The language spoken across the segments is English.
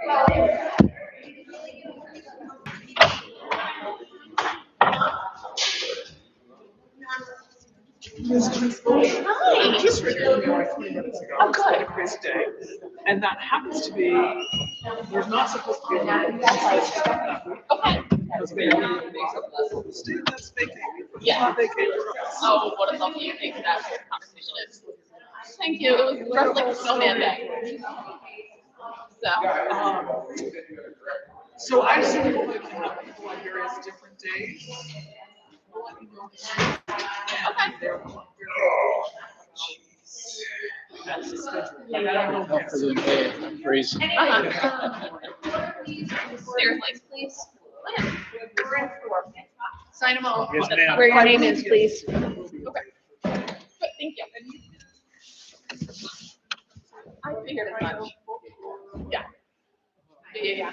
Hi. Just returned like 3 minutes ago. Oh, good. It's been a crazy day. And that happens to be, there's not supposed to be a lot of that week. Okay. Because they are the state that's vacating. Yeah. Not vacating for us. Oh, what a lovely thing that conversation is. Thank you. It was dressed like a snowman day. So I assume people can have people on various different days. Okay. That's the schedule. Like, I don't know. For the day of reason. Stairs lights, please. Sign them all. Yes, ma'am. Where your name is, please. Okay. Good, thank you. I figured as much. Yeah. Yeah. Yeah.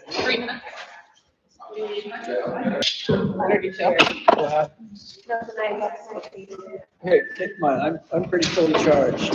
3 minutes. Here, take mine. I'm pretty fully charged.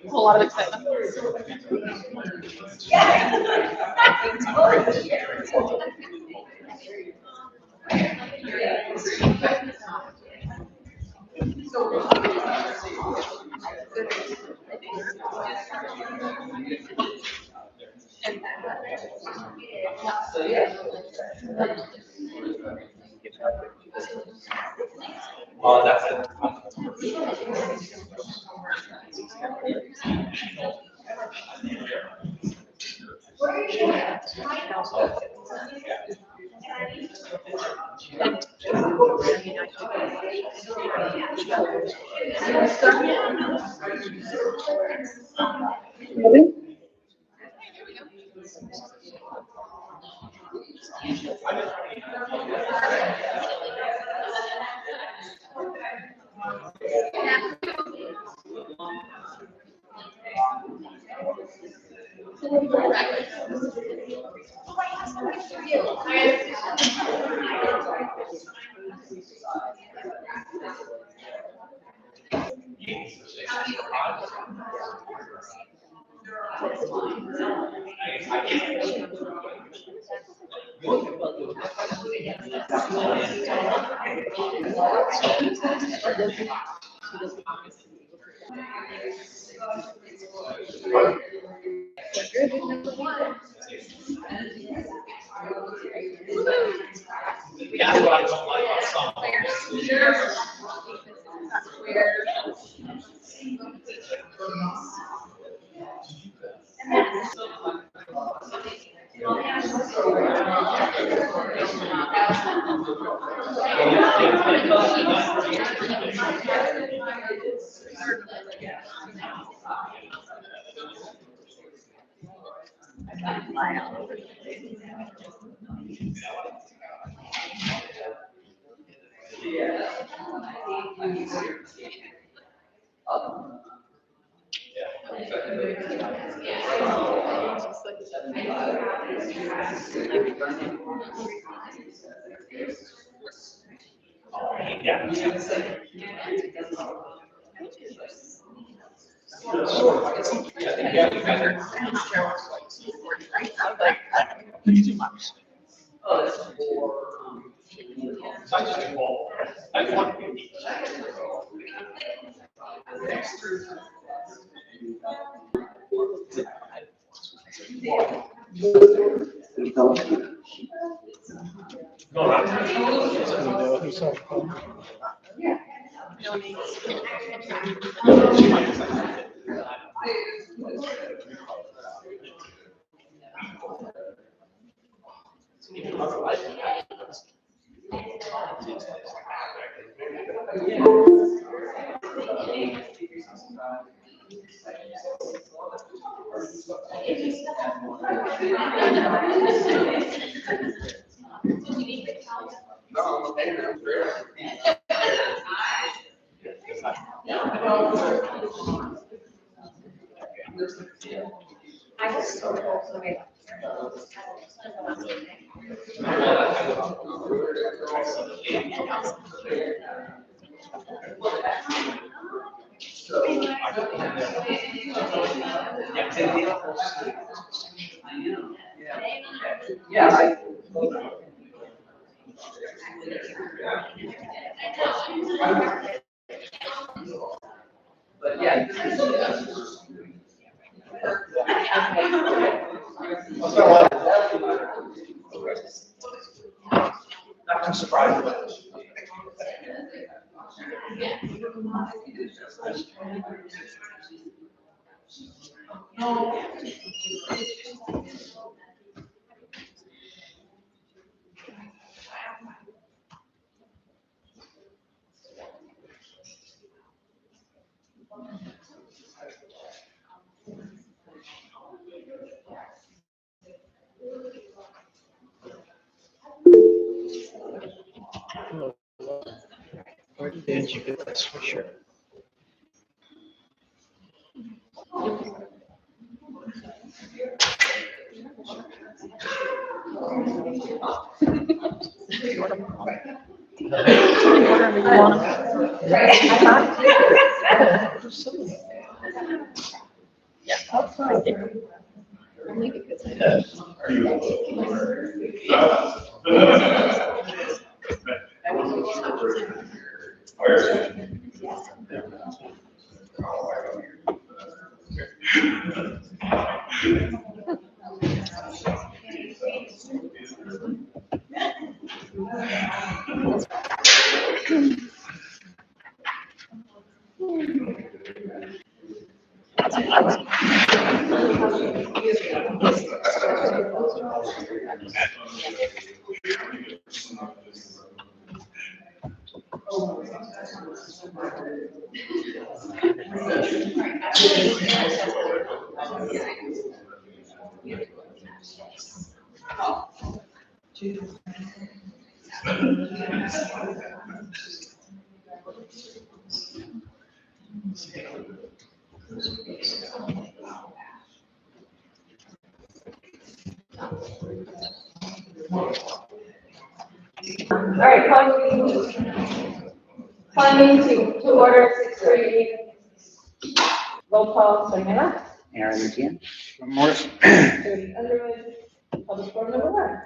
A lot of excitement. That's it. Where did you get that sweatshirt? Only because I know. All right, calling meeting to order 6:30. Roll call, Sonia. Aaron again. Morris. Underwood, public forum number 1.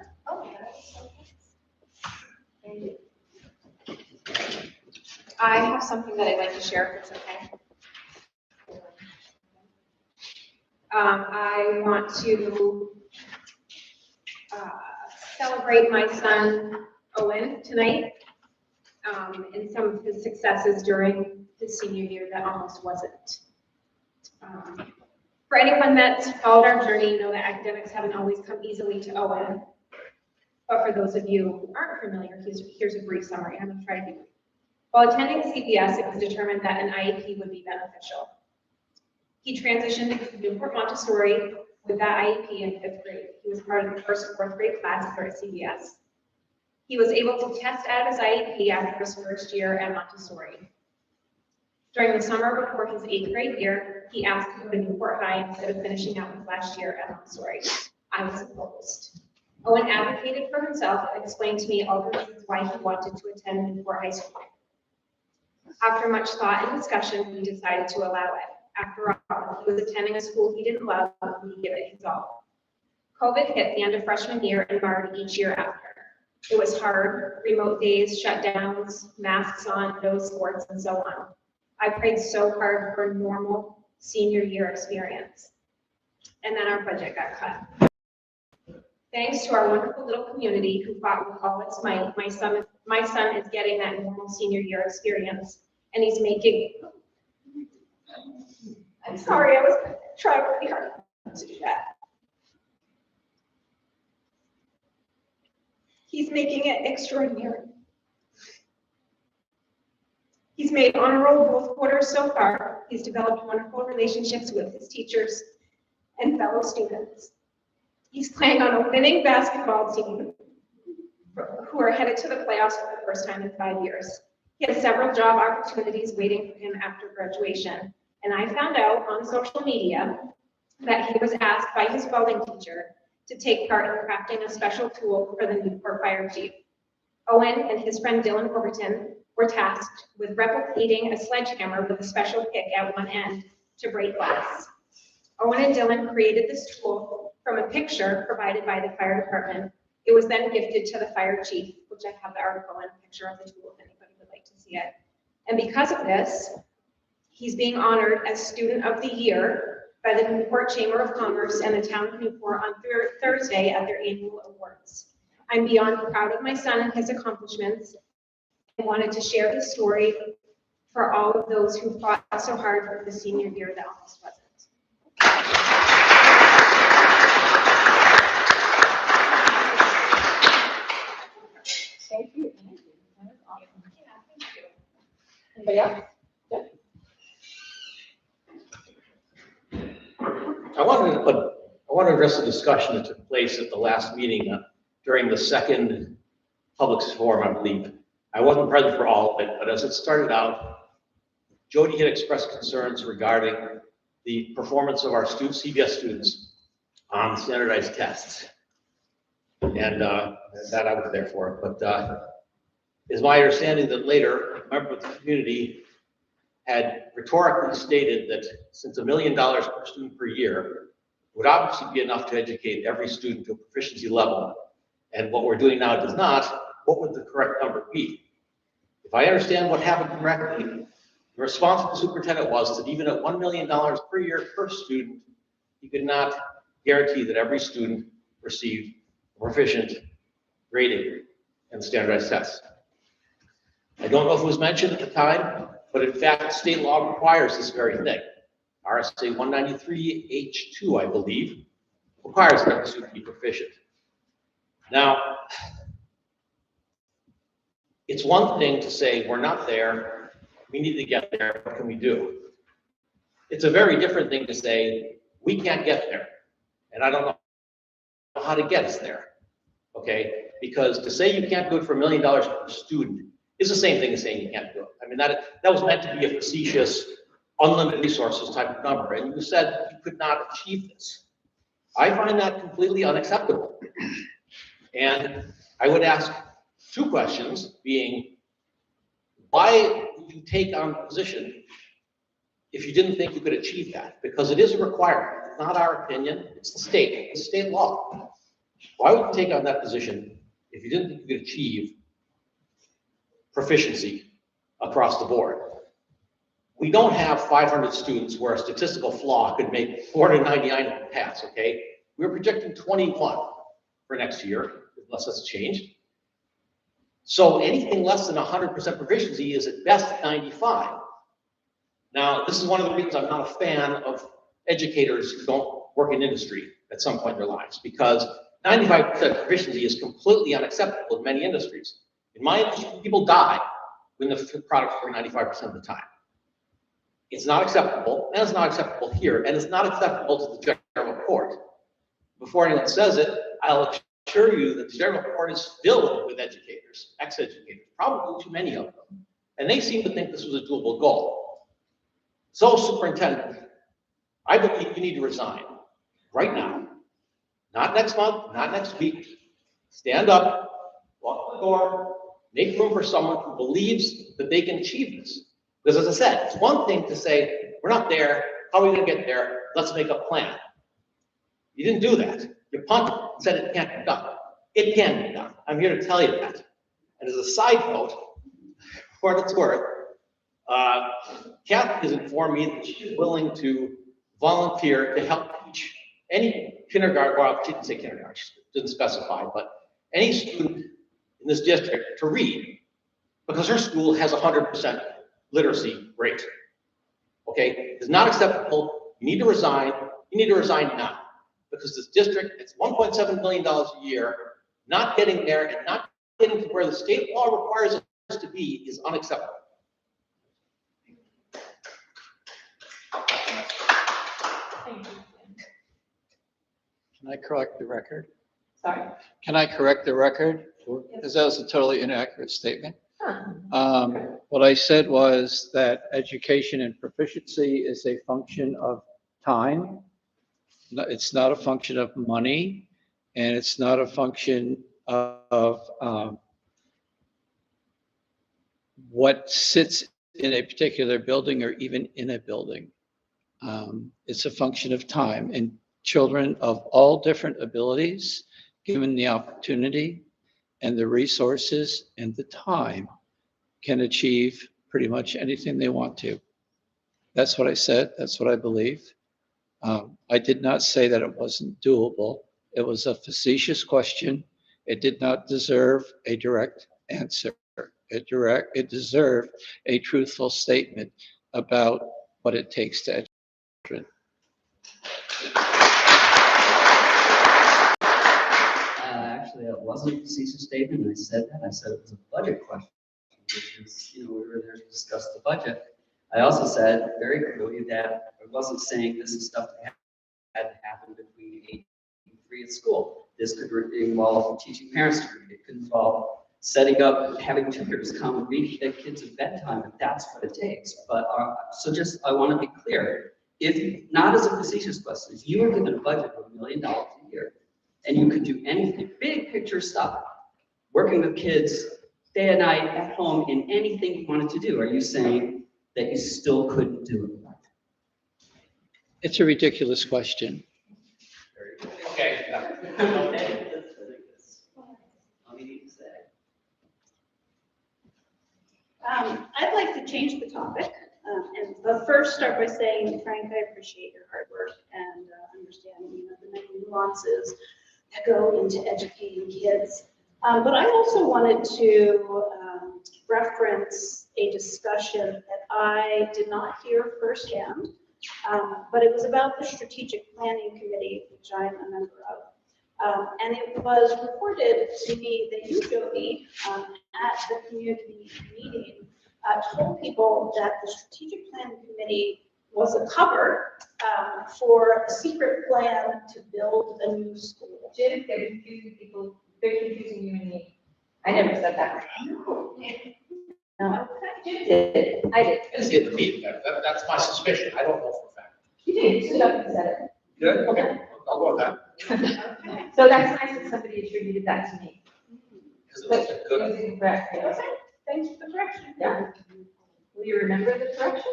Thank you. I have something that I'd like to share, if it's okay. I want to celebrate my son Owen tonight and some of his successes during his senior year that almost wasn't. For anyone that's followed our journey, you know that academics haven't always come easily to Owen. But for those of you who aren't familiar, here's a brief summary. I'm going to try to be brief. While attending CPS, it was determined that an IEP would be beneficial. He transitioned to Newport Montessori with that IEP in 5th grade. He was part of the first 4th grade class here at CPS. He was able to test out his IEP after his first year at Montessori. During the summer before his 8th grade year, he asked to go to Newport High instead of finishing out his last year at Montessori. I was opposed. Owen advocated for himself and explained to me all the reasons why he wanted to attend Newport High School. After much thought and discussion, we decided to allow it. After all, he was attending a school he didn't love, and he'd give it his all. COVID hit the end of freshman year and marred each year after. It was hard, remote days, shutdowns, masks on, no sports, and so on. I prayed so hard for a normal senior year experience. And then our budget got cut. Thanks to our wonderful little community who fought with all its might, my son is getting that normal senior year experience, and he's making, I'm sorry, I was trying really hard to do that. He's making it extraordinary. He's made honor roll both quarters so far. He's developed wonderful relationships with his teachers and fellow students. He's playing on a winning basketball team who are headed to the playoffs for the first time in 5 years. He has several job opportunities waiting for him after graduation. And I found out on social media that he was asked by his welding teacher to take part in crafting a special tool for the Newport Fire Chief. Owen and his friend Dylan Overton were tasked with replicating a sledgehammer with a special pick at one end to break glass. Owen and Dylan created this tool from a picture provided by the fire department. It was then gifted to the fire chief, which I have the article and a picture of the tool if anybody would like to see it. And because of this, he's being honored as Student of the Year by the Newport Chamber of Commerce and the Town of Newport on Thursday at their annual awards. I'm beyond proud of my son and his accomplishments. I wanted to share his story for all of those who fought so hard for the senior year that almost wasn't. Thank you. That is awesome. Yeah, thank you. Anybody else? I want to address the discussion that took place at the last meeting during the second public forum, I believe. I wasn't present for all of it, but as it started out, Jody had expressed concerns regarding the performance of our CBS students on standardized tests. And that I was there for. But it's my understanding that later, a member of the community had rhetorically stated that since $1 million per student per year would obviously be enough to educate every student to a proficiency level, and what we're doing now does not, what would the correct number be? If I understand what happened correctly, the response of the superintendent was that even at $1 million per year per student, he could not guarantee that every student received a proficient grading and standardized tests. I don't know if it was mentioned at the time, but in fact, state law requires this very thing. RSA 193H2, I believe, requires that every student be proficient. Now, it's one thing to say, we're not there, we need to get there, what can we do? It's a very different thing to say, we can't get there, and I don't know how to get us there, okay? Because to say you can't do it for $1 million per student is the same thing as saying you can't do it. I mean, that was meant to be a facetious, unlimited resources type of number, and you said you could not achieve this. I find that completely unacceptable. And I would ask two questions, being, why would you take on the position if you didn't think you could achieve that? Because it is a requirement. It's not our opinion, it's the state law. Why would you take on that position if you didn't think you could achieve proficiency across the board? We don't have 500 students where a statistical flaw could make 499 pass, okay? We're projecting 21 for next year, unless that's changed. So anything less than 100% proficiency is at best 95. Now, this is one of the reasons I'm not a fan of educators who don't work in industry at some point in their lives, because 95% proficiency is completely unacceptable in many industries. In my industry, people die when the products are 95% of the time. It's not acceptable, and it's not acceptable here, and it's not acceptable to the general court. Before anyone says it, I'll assure you that the general court is filled with educators, ex-educators, probably too many of them. And they seem to think this was a doable goal. So superintendent, I believe you need to resign right now. Not next month, not next week. Stand up, walk the door, make room for someone who believes that they can achieve this. Because as I said, it's one thing to say, we're not there, how are we gonna get there? Let's make a plan. You didn't do that. You punted and said it can't be done. It can be done. I'm here to tell you that. And as a side note, for what it's worth, Kathy has informed me that she's willing to volunteer to help teach any kindergarten, well, she didn't say kindergarten, she didn't specify, but any student in this district to read, because her school has 100% literacy rate. Okay, it's not acceptable. You need to resign. You need to resign now, because this district, it's $1.7 million a year, not getting there and not getting to where the state law requires us to be is unacceptable. Can I correct the record? Sorry. Can I correct the record? Because that was a totally inaccurate statement. What I said was that education and proficiency is a function of time. It's not a function of money, and it's not a function of what sits in a particular building or even in a building. It's a function of time, and children of all different abilities, given the opportunity and the resources and the time, can achieve pretty much anything they want to. That's what I said. That's what I believe. I did not say that it wasn't doable. It was a facetious question. It did not deserve a direct answer. It deserved a truthful statement about what it takes to educate children. Actually, it wasn't a facetious statement. I said that. I said it was a budget question, which is, we were there to discuss the budget. I also said very clearly that I wasn't saying this is stuff that had to happen between 8 and 3 at school. This could involve teaching parents to read. It could involve setting up, having tutors come and read their kids at bedtime if that's what it takes. But I want to be clear. If not as a facetious question, if you were given a budget of $1 million a year and you could do anything, big picture stuff, working with kids day and night at home in anything you wanted to do, are you saying that you still couldn't do it? It's a ridiculous question. Okay. I'd like to change the topic, but first start by saying, Frank, I appreciate your hard work and understanding, the many nuances that go into educating kids. But I also wanted to reference a discussion that I did not hear firsthand, but it was about the Strategic Planning Committee, which I'm a member of. And it was reported to me that you, Jody, at the community meeting, told people that the Strategic Planning Committee was a cover for a secret plan to build a new school. Jim, they're confusing people, they're confusing you and me. I never said that. No. Jim did, I did. It's getting me. That's my suspicion. I don't know for a fact. You did, you stood up and said it. Good, okay, I'll go with that. Okay. So that's nice that somebody attributed that to me. Because it's a good. It was incorrect, yes. Okay, thanks for the correction. Yeah. Will you remember the correction?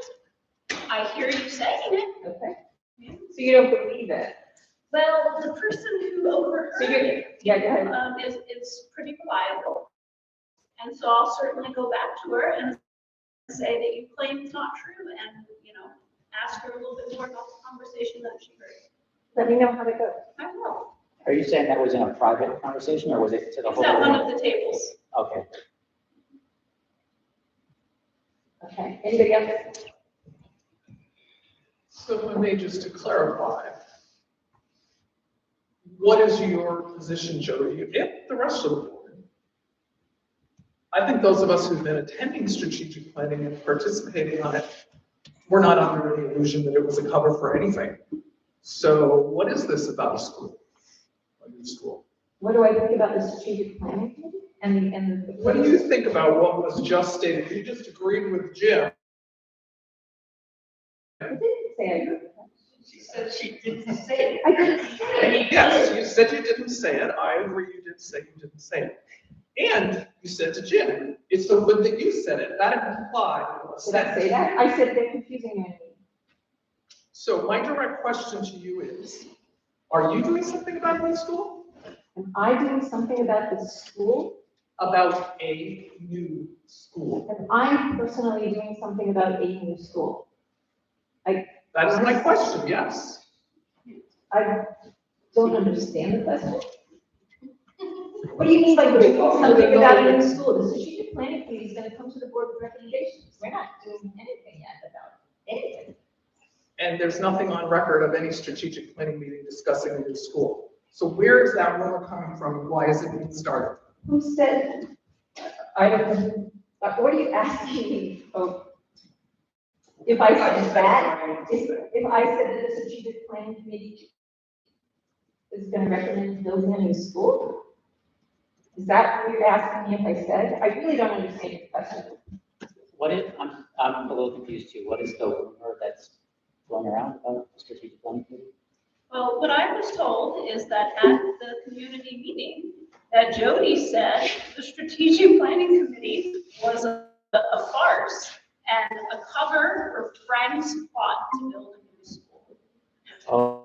I hear you saying it. Okay. So you don't believe it? Well, the person who overheard So you're, it yeah, go ahead. is pretty reliable. And so I'll certainly go back to her and say that you claim it's not true and, ask her a little bit more about the conversation that she heard. Let me know how it goes. I will. Are you saying that was in a private conversation or was it to the It's whole? at one room? of the tables. Okay. Okay, anybody else? So if I may, just to clarify, what is your position, Jody, and the rest of the board? I think those of us who've been attending strategic planning and participating on it, we're not under any illusion that it was a cover for anything. So what is this about a school? A new school? What do I think about the strategic planning committee and the? What do you think about what was just stated? You just agreed with Jim say I heard. She said she didn't say it. I didn't say it. Yes, you said you didn't say it. I agree you did say you didn't say it. And you said to Jim, it's so good that you said it. That implied a Did I say that? I said they're confusing you and me. So my direct question to you is, are you doing something about a new school? Am I doing something about the school? About a new school? Am I personally doing something about a new school? That's my question, yes. I don't understand the question. What do you mean by doing something about a new school? The strategic planning committee is gonna come to the board with recommendations. We're not doing anything yet about anything. And there's nothing on record of any strategic planning meeting discussing a new school. So where is that rumor coming from and why is it being started? Who said, I don't, what are you asking me? Oh. If I said that, if I said that the strategic planning committee is gonna recommend building a new school? Is that what you're asking me if I said? I really don't understand your question. What is, I'm a little confused too. What is the rumor that's going around about the strategic planning committee? Well, what I was told is that at the community meeting, that Jody said the strategic planning committee was a farce and a cover for Frank's plot to build a new school. Oh,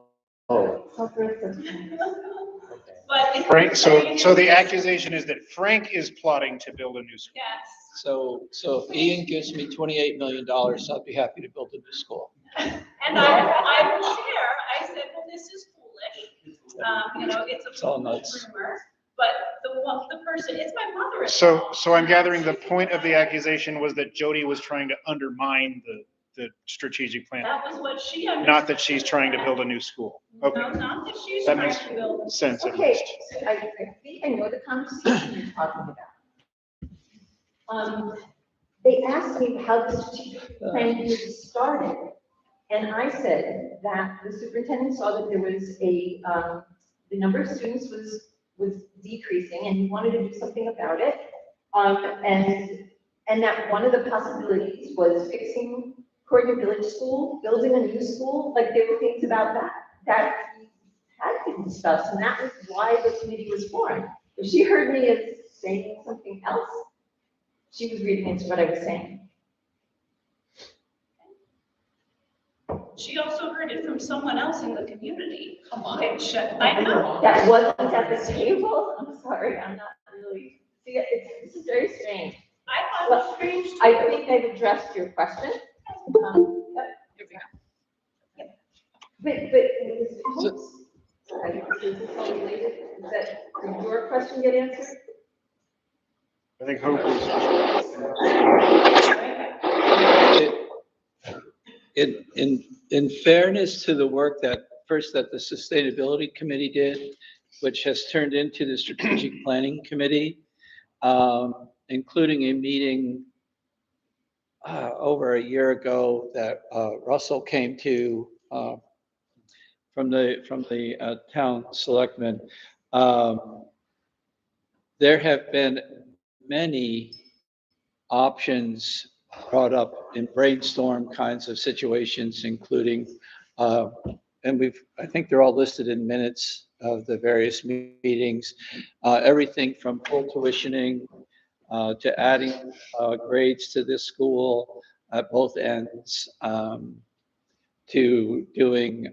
But it- Frank, so the accusation is that Frank is plotting to build a new school. Yes. So if Ian gives me $28 million, I'd be happy to build a new school. And I will share, I said, well, this is foolish. You know, it's a all foolish nuts. rumor, but the person, it's my mother. So I'm gathering the point of the accusation was that Jody was trying to undermine the strategic plan, That was what she understood. not that she's trying to build a new school. Okay, No, not that she's That trying makes to build. sense at Okay, least. so I think I know the conversation you're talking about. They asked me how the strategic plan committee started. And I said that the superintendent saw that there was the number of students was decreasing and he wanted to do something about it. And that one of the possibilities was fixing Croydon Village School, building a new school, like there were things about that he had to discuss, and that was why the committee was formed. If she heard me as saying something else, she was reading into what I was saying. She also heard it from someone else in the community. Come on. I know. That wasn't at the table? I'm sorry, I'm not really, see, this is very strange. I thought it was strange too. I think I've addressed your question. But it was, is this all related? Is that, did your question get answered? I think Hope was. In fairness to the work that the Sustainability Committee did, which has turned into the Strategic Planning Committee, including a meeting over a year ago that Russell came to from the town selectmen. There have been many options brought up in brainstorm kinds of situations, including, and I think they're all listed in minutes of the various meetings, everything from full tuitioning to adding grades to this school at both ends, to doing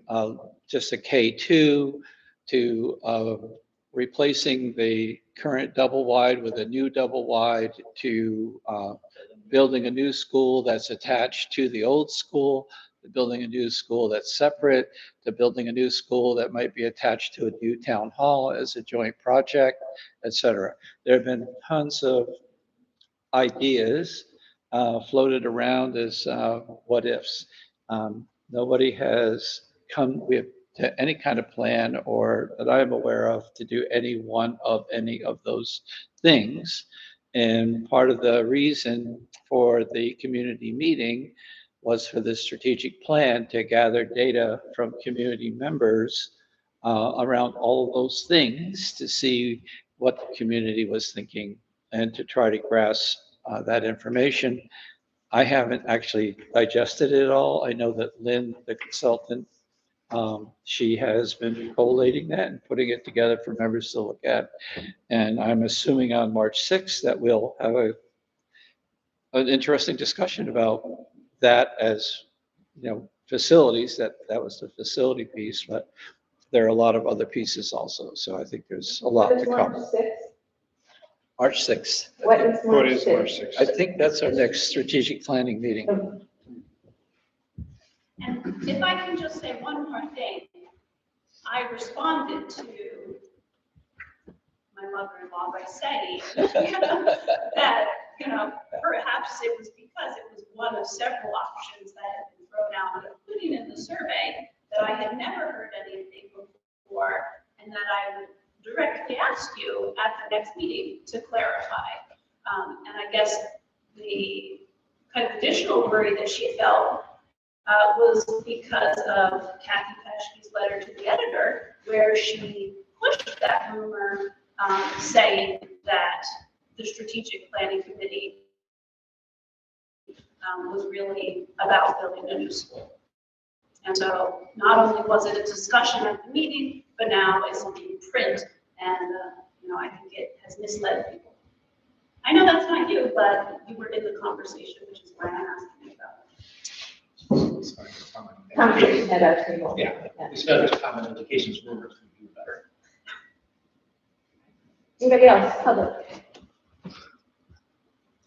just a K2, to replacing the current double wide with a new double wide, to building a new school that's attached to the old school, to building a new school that's separate, to building a new school that might be attached to a new town hall as a joint project, et cetera. There have been tons of ideas floated around as what ifs. Nobody has come to any kind of plan or that I'm aware of to do any of those things. And part of the reason for the community meeting was for the strategic plan to gather data from community members around all of those things to see what the community was thinking and to try to grasp that information. I haven't actually digested it all. I know that Lynn, the consultant, she has been collating that and putting it together for members to look at. And I'm assuming on March 6th that we'll have an interesting discussion about that as, facilities, that was the facility piece, but there are a lot of other pieces also. So I think there's a lot to March come. 6th? March 6th. What is What March is March 6th? 6th? I think that's our next strategic planning meeting. And if I can just say one more thing, I responded to my mother-in-law by saying that, perhaps it was because it was one of several options that had been thrown out, including in the survey, that I had never heard anything before, and that I would directly ask you at the next meeting to clarify. And I guess the kind of additional worry that she felt was because of Kathy Peshke's letter to the editor, where she pushed that rumor, saying that the strategic planning committee was really about building a new school. And so not only was it a discussion at the meeting, but now it's in print, and I think it has misled people. I know that's not you, but you were in the conversation, which is why I'm asking about it. Conversation at our table. Yeah, it's better to comment education's rumors to do better. Anybody else? Public?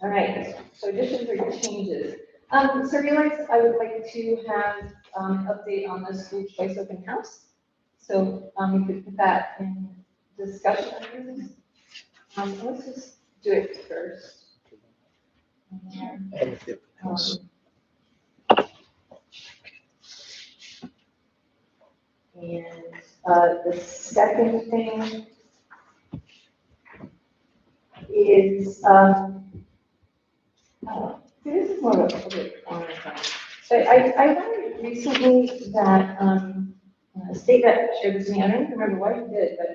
All right, so additions or changes. So realize I would like to have an update on the school choice open house. So we could put that in discussion. Let's just do it first. And the second thing is, this is more of a public comment. But I learned recently that, a state rep shared this with me, I don't even remember what he did, but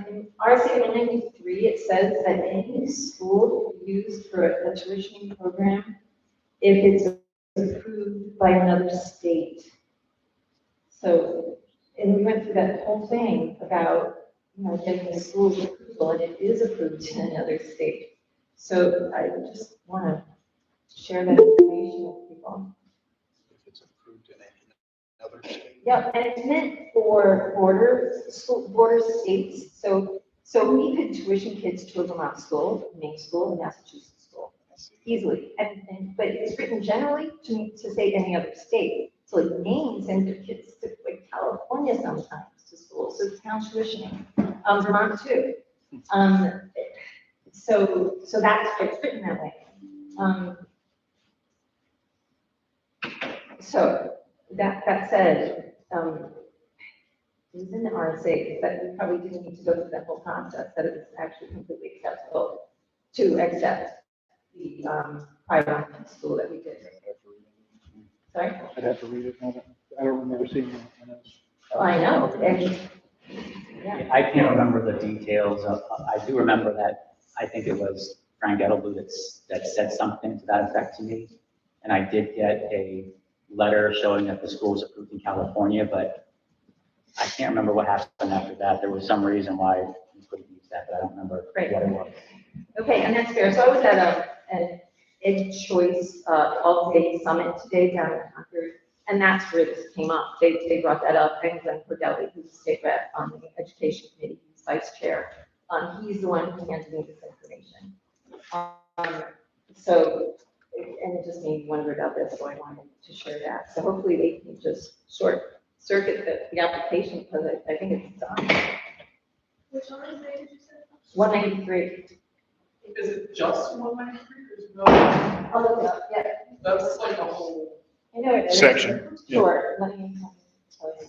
in RSA 193, it says that any school used for a tuition program, if it's approved by another state. So, and we went through that whole thing about, getting the school's approval, and it is approved in another state. So I just want to share that information with people. If it's approved in another state. Yeah, and it's meant for border states. So we could tuition kids to a Vermont school, Maine school, and Massachusetts school easily. But it's written generally to say any other state. So like Maine sends their kids to like California sometimes to school, so it's town tuitioning. Vermont too. So that's it's written that way. So that said, it was in the RSA that we probably didn't need to go through that whole process, that it was actually completely acceptable to accept the private school that we did. Sorry? I'd have to read it. I don't remember seeing that. Oh, I know. And, yeah. I can't remember the details of, I do remember that, I think it was Frank Edelblut that said something to that effect to me. And I did get a letter showing that the school was approved in California, but I can't remember what happened after that. There was some reason why we couldn't use that, but I don't remember Right. what it was. Okay, and that's fair. So I was at an Ed Choice all-day summit today down in Concord, and that's where this came up. They brought that up, and Glenn Cordelli, who's the state rep on the education committee, he's vice chair. He's the one who handed me this information. So, and it just made me wonder about this, so I wanted to share that. So hopefully they can just short circuit the application, because I think it's done. Which one is it, did you say? 193. Is it just 193? There's no, I'll look it up, yeah. that's like a whole. I know it is. Section, yeah. Sure, let me tell you.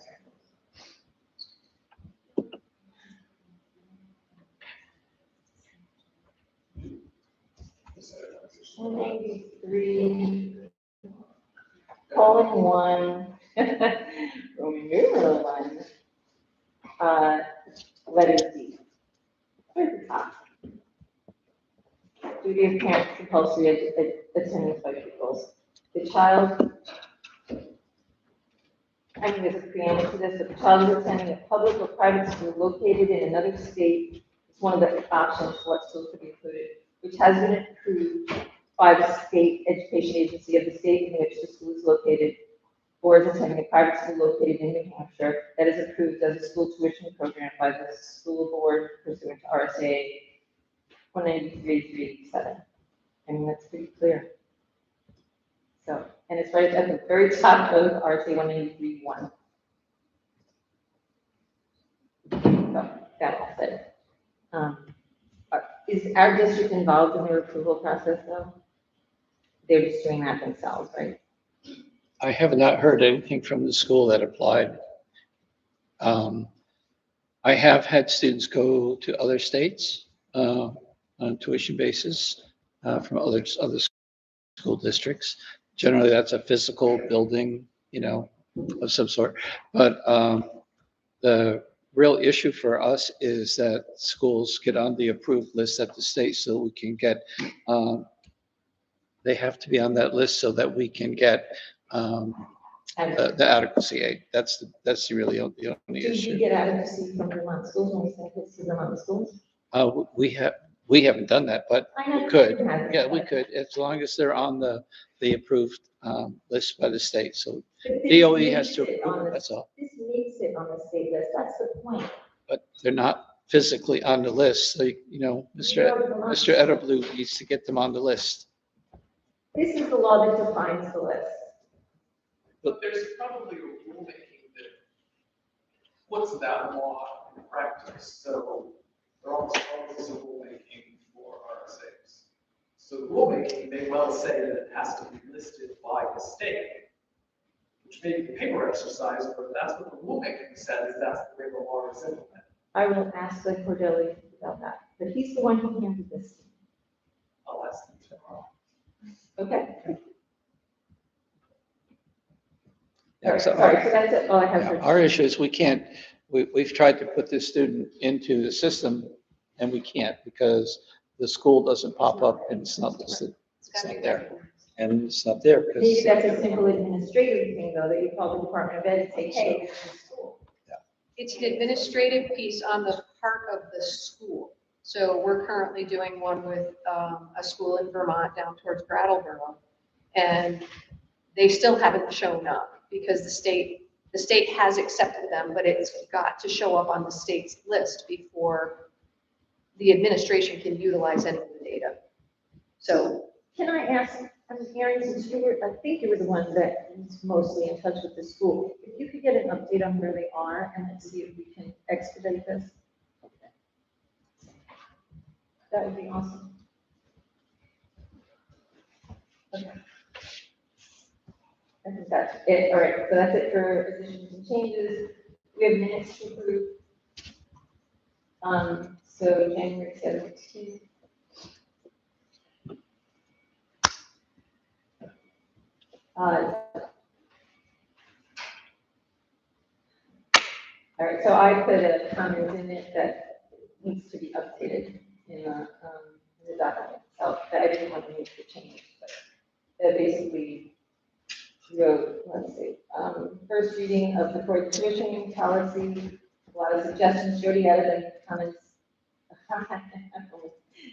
193, colon 1, Roman numeral 1, letter D. Where's the top? Duty of parents compulsory attendance by pupils. child, I think there's a preamble to this, if a child is attending a public or private school located in another state, it's one of the options for what schools could be included, which has been approved by the state education agency of the state in which the school is located, or is attending a private school located in New Hampshire that is approved as a school tuition program by the school board pursuant to RSA 193.387. I mean, that's pretty clear. So, and it's right at the very top of RSA 193.1. So, that's it. Is our district involved in their approval process though? They're just doing that themselves, right? I have not heard anything from the school that applied. I have had students go to other states on a tuition basis from other school districts. Generally, that's a physical building, of some sort. But the real issue for us is that schools get on the approved list at the state so we can get, they have to be on that list so that we can get the adequacy aid. That's really the only Did issue. you get adequacy from Vermont schools when we sent kids to Vermont schools? We haven't done that, but I know we could. you haven't, Yeah, we but- could, as long as they're on the approved list by the state. So but this DOE makes has to it approve on it, the- that's all. This makes it on the state list, that's the point. But they're not physically on the list. So, Mr. Edelblut needs to get them on the list. This is the law that defines the list. But there's probably a rulemaking that puts that law in practice, so there almost always a rulemaking for RSAs. So the rulemaking may well say that it has to be listed by the state, which may be a paper exercise, but that's what the rulemaking says, that's the way the law is implemented. I will ask the Cordelli about that, but he's the one who handled this. I'll ask them tomorrow. Okay. Yeah, so Sorry, so that's it, all I have Yeah, for. our issue is we've tried to put this student into the system and we can't because the school doesn't pop up and it's not listed. It's not there. And it's not there Maybe because, that's a simple administrative thing though, that you call the Department of Ed and say, hey, this is school. It's an administrative piece on the part of the school. So we're currently doing one with a school in Vermont down towards Brattleboro. And they still haven't shown up because the state has accepted them, but it's got to show up on the state's list before the administration can utilize any of the data. So Can I ask, Aaron, since you were, I think you were the one that was mostly in touch with the school, if you could get an update on where they are and let's see if we can expedite this. That would be awesome. Okay. I think that's it. All right, so that's it for additions and changes. We have minutes to approve. So January 17th. All right, so I put a comment in it that needs to be updated in the document. So that I didn't want to make the change, but that basically wrote, let's see, first reading of the Croydon tuition policy, a lot of suggestions, Jody added any comments.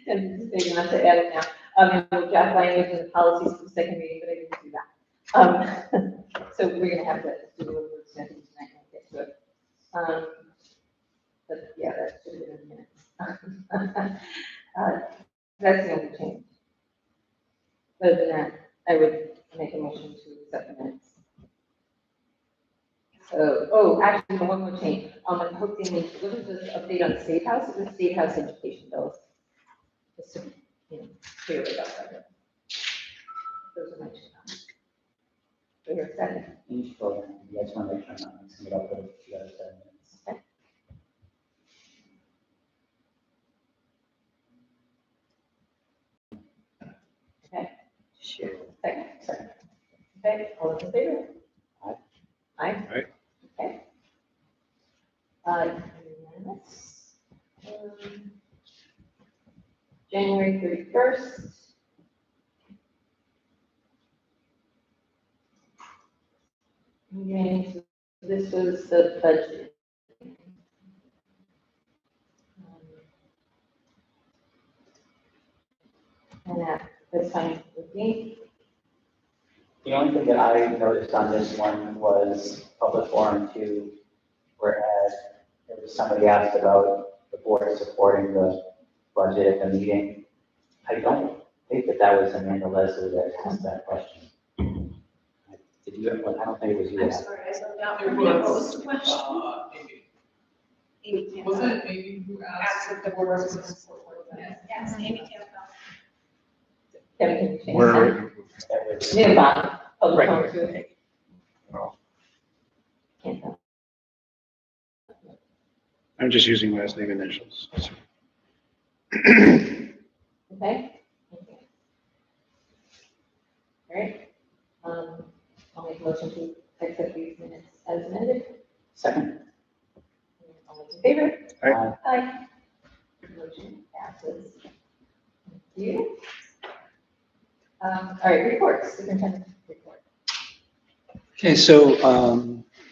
And they not to add it now. And draft language and policies for the second reading, but I didn't do that. So we're gonna have to do a little extension tonight and get to it. But yeah, that should have been in minutes. That's the only change. Other than that, I would make a motion to accept the minutes. So, oh, actually, one more change. I hope they make, what is this update on the State House? It's the State House education bills. Just to, clear it up. Those are my two comments. So you're second. Each program, you guys want to make sure I'm not mixing it up with the other 7 minutes. Okay, Sure. second. Okay, all those in favor? Aye. Aye? Aye. Okay. Unanimous. January 31st. Okay, so this was the budget. And that's fine with me. The only thing that I noticed on this one was public forum two, whereas there was somebody asked about the board supporting the budget at the meeting. I don't think that was Amanda Leslie that asked that question. Did you, I don't think it was you. I'm that asked. sorry, I zoned out It from the was, post question. Amy Campbell. wasn't it maybe who asked if the board was going to support that? Yes, Amy Campbell. Kevin, can you change Where, that? Near the bottom. Public Right. comment two. Can't tell. I'm just using last name initials. Okay? Okay. All right. I'll make a motion to accept these minutes as amended. Second. All those in favor? Aye. Aye. Motion passes. Thank you. All right, reports, superintendent report. Okay, so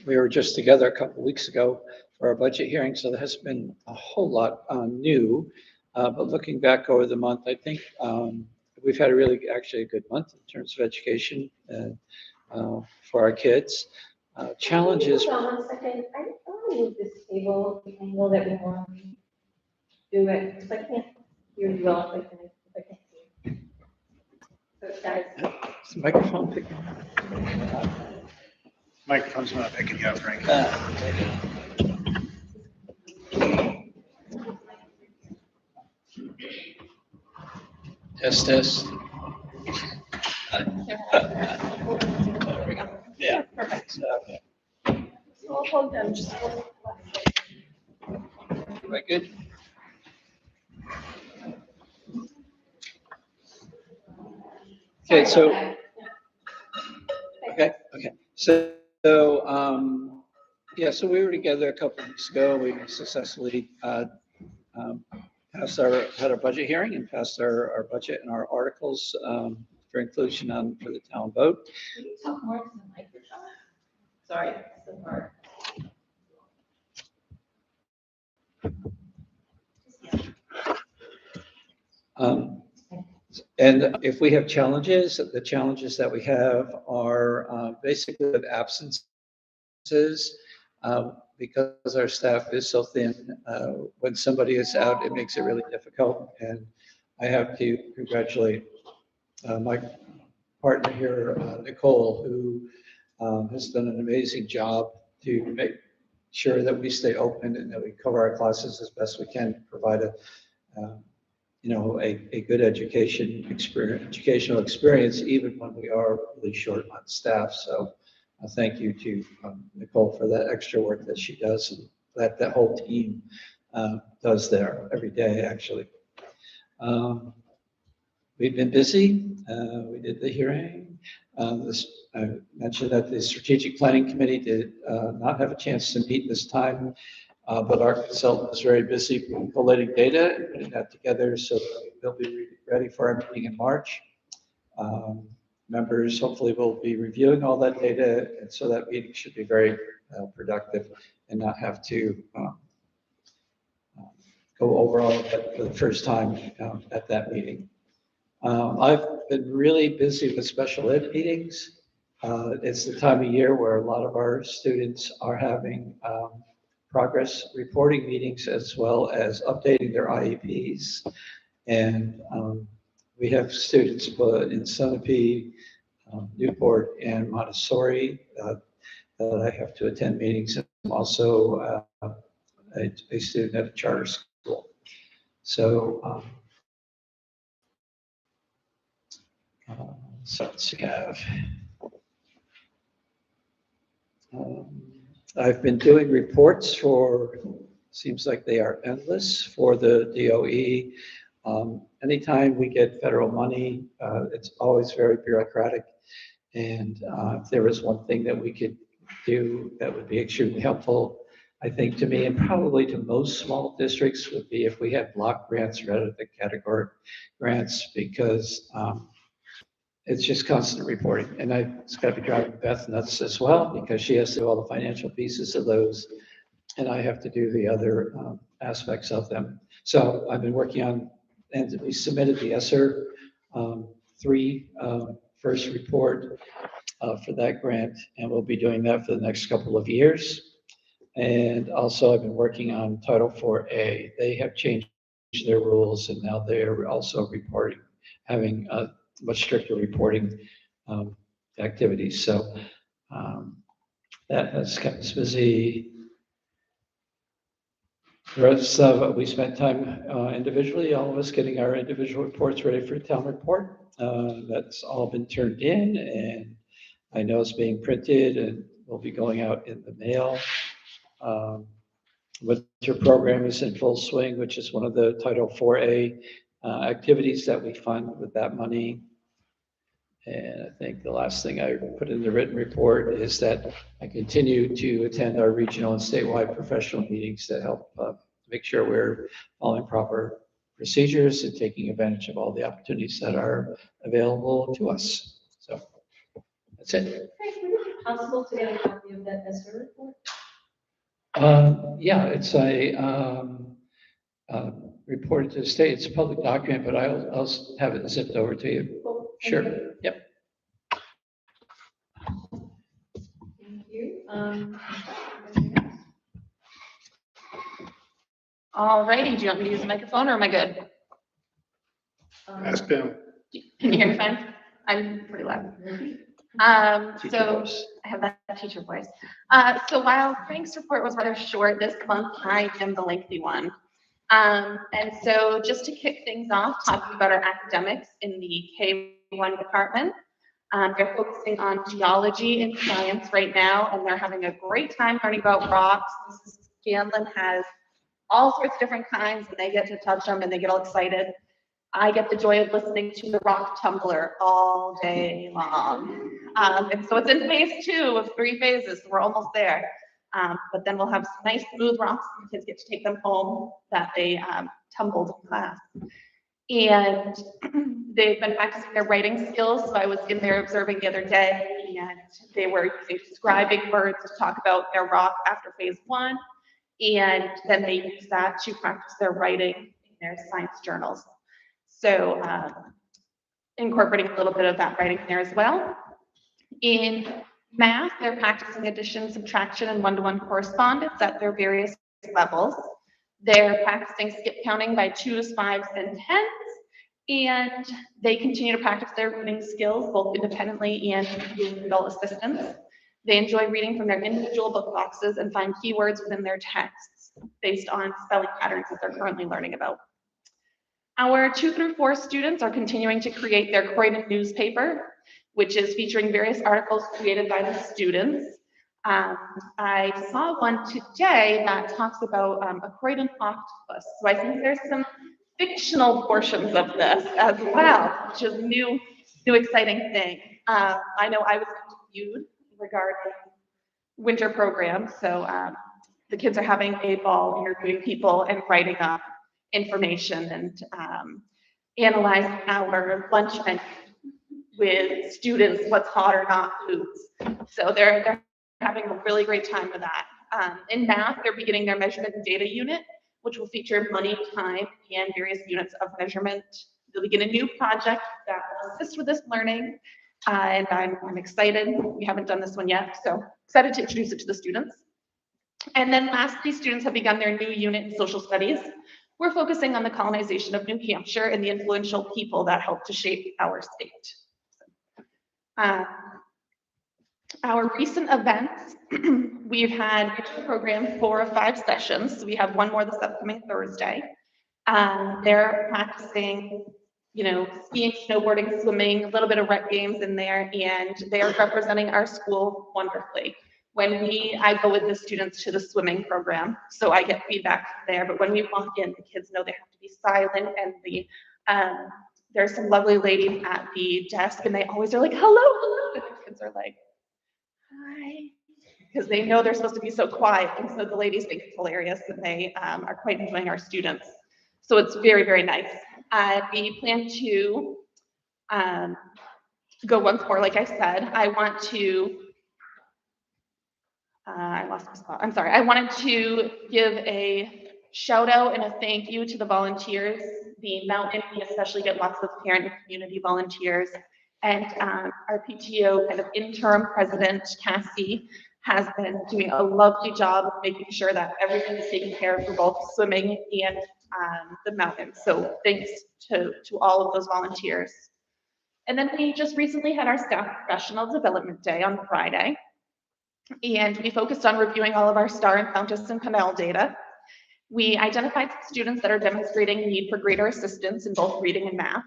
we were just together a couple of weeks ago for our budget hearing, so there has been a whole lot new. But looking back over the month, I think we've had actually a good month in terms of education for our kids. Challenges. Hold on 1 second. I want to move this table, the angle that we normally do it, because I can't hear you well if I can't see you. So guys, Is the microphone picking up? Microphone's not picking you up, Frank. Test, test. Yeah. Perfect. Okay. So I'll hold them just a little. Very good. Okay, so. Okay. Yeah, so we were together a couple of weeks ago. We successfully had our budget hearing and passed our budget and our articles for inclusion for the town vote. can you talk more to the microphone? Sorry, it's so hard. And if we have challenges, the challenges that we have are basically with absences. Because our staff is so thin, when somebody is out, it makes it really difficult. And I have to congratulate my partner here, Nicole, who has done an amazing job to make sure that we stay open and that we cover our classes as best we can, provide a good educational experience, even when we are really short on staff. So thank you to Nicole for that extra work that she does and that whole team does there every day, actually. We've been busy. We did the hearing. I mentioned that the strategic planning committee did not have a chance to meet this time, but our consultant was very busy collating data and putting that together, so they'll be ready for our meeting in March. Members hopefully will be reviewing all that data, and so that meeting should be very productive and not have to go over all of it for the first time at that meeting. I've been really busy with special ed meetings. It's the time of year where a lot of our students are having progress reporting meetings as well as updating their IEPs. And we have students in Sunapee, Newport, and Montessori that I have to attend meetings. I'm also a student at a charter school. So, so let's have. I've been doing reports seems like they are endless for the DOE. Anytime we get federal money, it's always very bureaucratic. And if there was one thing that we could do that would be extremely helpful, I think to me and probably to most small districts would be if we had block grants rather than category grants, because it's just constant reporting. And it's got to be driving Beth nuts as well, because she has to do all the financial pieces of those, and I have to do the other aspects of them. So I've been working on, and we submitted the ESSER 3 first report for that grant, and we'll be doing that for the next couple of years. And also I've been working on Title 4A. They have changed their rules, and now they're also reporting, having much stricter reporting activities. So that has kept us busy. The rest of it, we spent time individually, all of us getting our individual reports ready for town report. That's all been turned in, and I know it's being printed and will be going out in the mail. Winter program is in full swing, which is one of the Title 4A activities that we fund with that money. And I think the last thing I put in the written report is that I continue to attend our regional and statewide professional meetings that help make sure we're following proper procedures and taking advantage of all the opportunities that are available to us. So that's it. Frank, would it be possible to get a copy of that ESSER report? Yeah, it's a report to the state. It's a public document, but I'll have it zipped over to you. Cool. Thank Sure. you. Yep. Thank you. All righty, do you want me to use the microphone or am I good? Ask Pam. Can you hear me fine? I'm pretty loud. Teacher So voice. I have that teacher voice. So while Frank's report was rather short this month, I am the lengthy one. And so just to kick things off, talking about our academics in the K-1 department. They're focusing on geology and science right now, and they're having a great time learning about rocks. Mrs. Scanlon has all sorts of different kinds, and they get to touch them and they get all excited. I get the joy of listening to the rock tumbler all day long. And so it's in phase 2 of 3 phases, so we're almost there. But then we'll have some nice smooth rocks, and the kids get to take them home that they tumbled in class. And they've been practicing their writing skills. So I was in there observing the other day, and they were using describing words to talk about their rock after phase 1. And then they use that to practice their writing in their science journals. So incorporating a little bit of that writing there as well. In math, they're practicing addition, subtraction, and one-to-one correspondence at their various levels. They're practicing skip counting by 2s, 5s, and 10s. And they continue to practice their reading skills, both independently and with adult assistance. They enjoy reading from their individual book boxes and find keywords within their texts based on spelling patterns that they're currently learning about. Our 2 through 4 students are continuing to create their Croydon newspaper, which is featuring various articles created by the students. I saw one today that talks about a Croydon octopus. So I think there's some fictional portions of this as well, which is a new exciting thing. I know I was interviewed regarding winter program. So the kids are having a ball interviewing people and writing up information and analyzing our lunch menu with students, what's hot or not foods. So they're having a really great time with that. In math, they're beginning their measurement and data unit, which will feature money, time, and various units of measurement. They'll begin a new project that will assist with this learning. And I'm excited. We haven't done this one yet, so excited to introduce it to the students. And then lastly, students have begun their new unit in social studies. We're focusing on the colonization of New Hampshire and the influential people that helped to shape our state. Our recent events, we've had a program 4 of 5 sessions. So we have one more this upcoming Thursday. They're practicing, skiing, snowboarding, swimming, a little bit of rec games in there, and they are representing our school wonderfully. When I go with the students to the swimming program, so I get feedback there, but when we walk in, the kids know they have to be silent, and there's some lovely ladies at the desk, and they always are like, hello, hello, and the kids are like, hi, because they know they're supposed to be so quiet, and so the ladies think it's hilarious, and they are quite enjoying our students. So it's very, very nice. We plan to go once more, like I said, I want to, I lost my spot. I'm sorry. I wanted to give a shout out and a thank you to the volunteers. The Mountain, we especially get lots of parent and community volunteers. And our PTO kind of interim president, Cassie, has been doing a lovely job of making sure that everything is taken care of for both swimming and the mountain. So thanks to all of those volunteers. And then we just recently had our staff professional development day on Friday. And we focused on reviewing all of our STAR and Fountas and Pennell data. We identified students that are demonstrating need for greater assistance in both reading and math,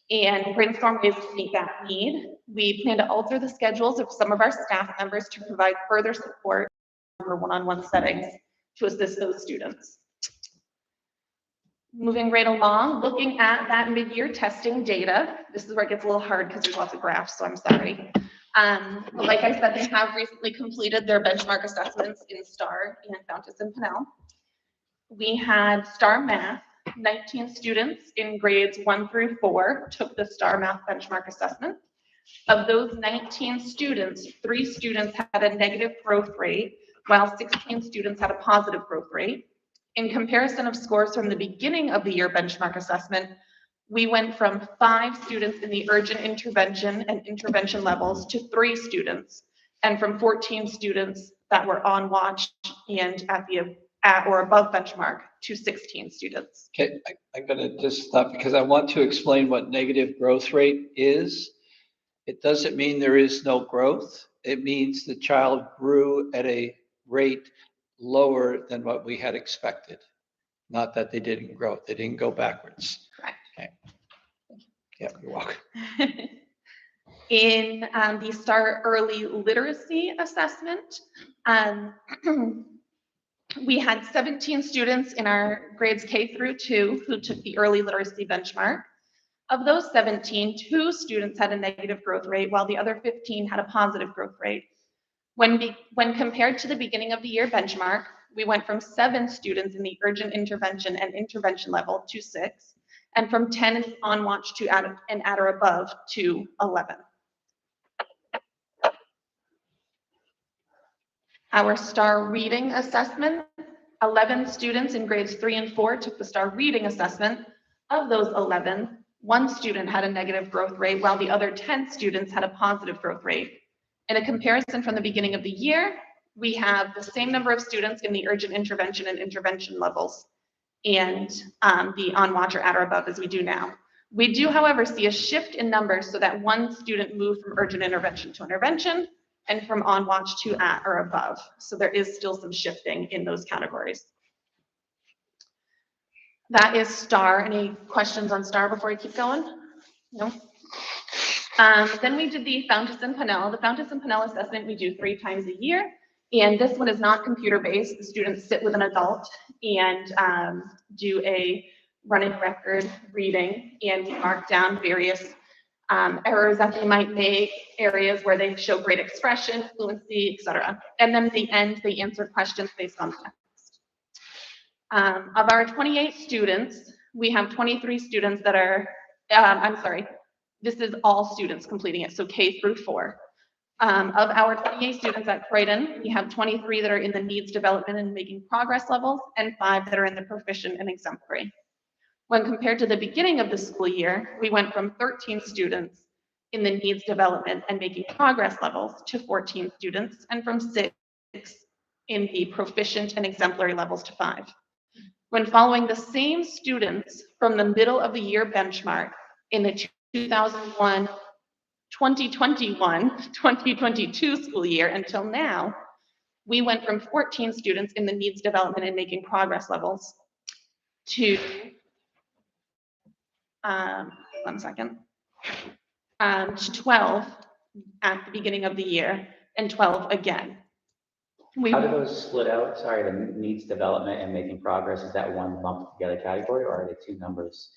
and brainstormed ways to meet that need. We plan to alter the schedules of some of our staff members to provide further support for one-on-one settings to assist those students. Moving right along, looking at that mid-year testing data. This is where it gets a little hard because there's lots of graphs, so I'm sorry. But like I said, they have recently completed their benchmark assessments in STAR and Fountas and Pennell. We had STAR Math, 19 students in grades 1 through 4 took the STAR Math benchmark assessment. Of those 19 students, 3 students had a negative growth rate, while 16 students had a positive growth rate. In comparison of scores from the beginning of the year benchmark assessment, we went from 5 students in the urgent intervention and intervention levels to 3 students, and from 14 students that were on watch and at or above benchmark to 16 students. Okay, I'm gonna just stop because I want to explain what negative growth rate is. It doesn't mean there is no growth. It means the child grew at a rate lower than what we had expected. Not that they didn't grow, they didn't go backwards. Correct. Okay. Yeah, you're welcome. In the STAR Early Literacy Assessment, we had 17 students in our grades K through 2 who took the early literacy benchmark. Of those 17, 2 students had a negative growth rate, while the other 15 had a positive growth rate. When compared to the beginning of the year benchmark, we went from 7 students in the urgent intervention and intervention level to 6, and from 10 on watch to at or above to 11. Our STAR reading assessment, 11 students in grades 3 and 4 took the STAR reading assessment. Of those 11, 1 student had a negative growth rate, while the other 10 students had a positive growth rate. In a comparison from the beginning of the year, we have the same number of students in the urgent intervention and intervention levels and the on watch or at or above as we do now. We do, however, see a shift in numbers so that 1 student moved from urgent intervention to intervention and from on watch to at or above. So there is still some shifting in those categories. That is STAR. Any questions on STAR before I keep going? No? Then we did the Fountas and Pennell. The Fountas and Pennell assessment we do 3 times a year. And this one is not computer-based. The students sit with an adult and do a running record reading, and we mark down various errors that they might make, areas where they show great expression, fluency, etc. And then at the end, they answer questions based on text. Of our 28 students, we have 23 students that are, this is all students completing it, so K through 4. Of our 28 students at Croydon, we have 23 that are in the needs development and making progress levels, and 5 that are in the proficient and exemplary. When compared to the beginning of the school year, we went from 13 students in the needs development and making progress levels to 14 students, and from 6 in the proficient and exemplary levels to 5. When following the same students from the middle of the year benchmark in the 2021-2022 school year until now, we went from 14 students in the needs development and making progress levels to 12 at the beginning of the year and 12 again. How do those split out? Sorry, the needs development and making progress, is that one lumped together category, or are they 2 numbers?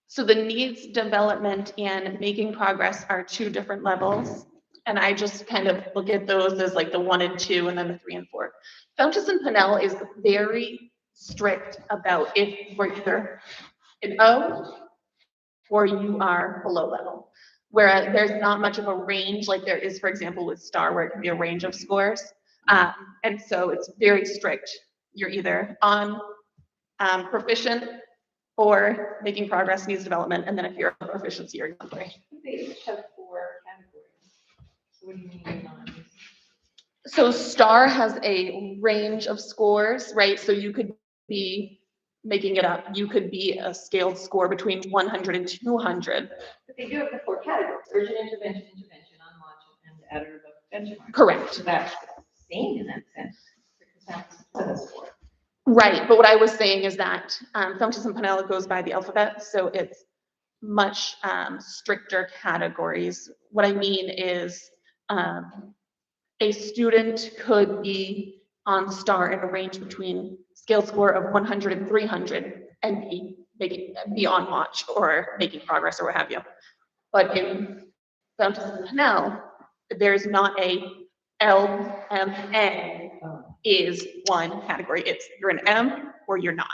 So the needs development and making progress are 2 different levels. And I just kind of look at those as like the 1 and 2 and then the 3 and 4. Fountas and Pennell is very strict about if we're either an O or you are below level. Whereas there's not much of a range like there is, for example, with STAR, where it can be a range of scores. And so it's very strict. You're either on proficient or making progress, needs development, and then if you're on proficiency, you're exemplary. They each have 4 categories. So what do you mean on? So STAR has a range of scores, right? So you could be making it up. You could be a scaled score between 100 and 200. But they do have the 4 categories: urgent intervention, intervention, unwatch, and additive benchmark. Correct. So that's the same in that sense, because that's the 4. Right, but what I was saying is that Fountas and Pinella goes by the alphabet, so it's much stricter categories. What I mean is a student could be on STAR in a range between scale score of 100 and 300 and be on watch or making progress or what have you. But in Fountas and Pinella, there's not a LMN is one category. It's you're an M or you're not.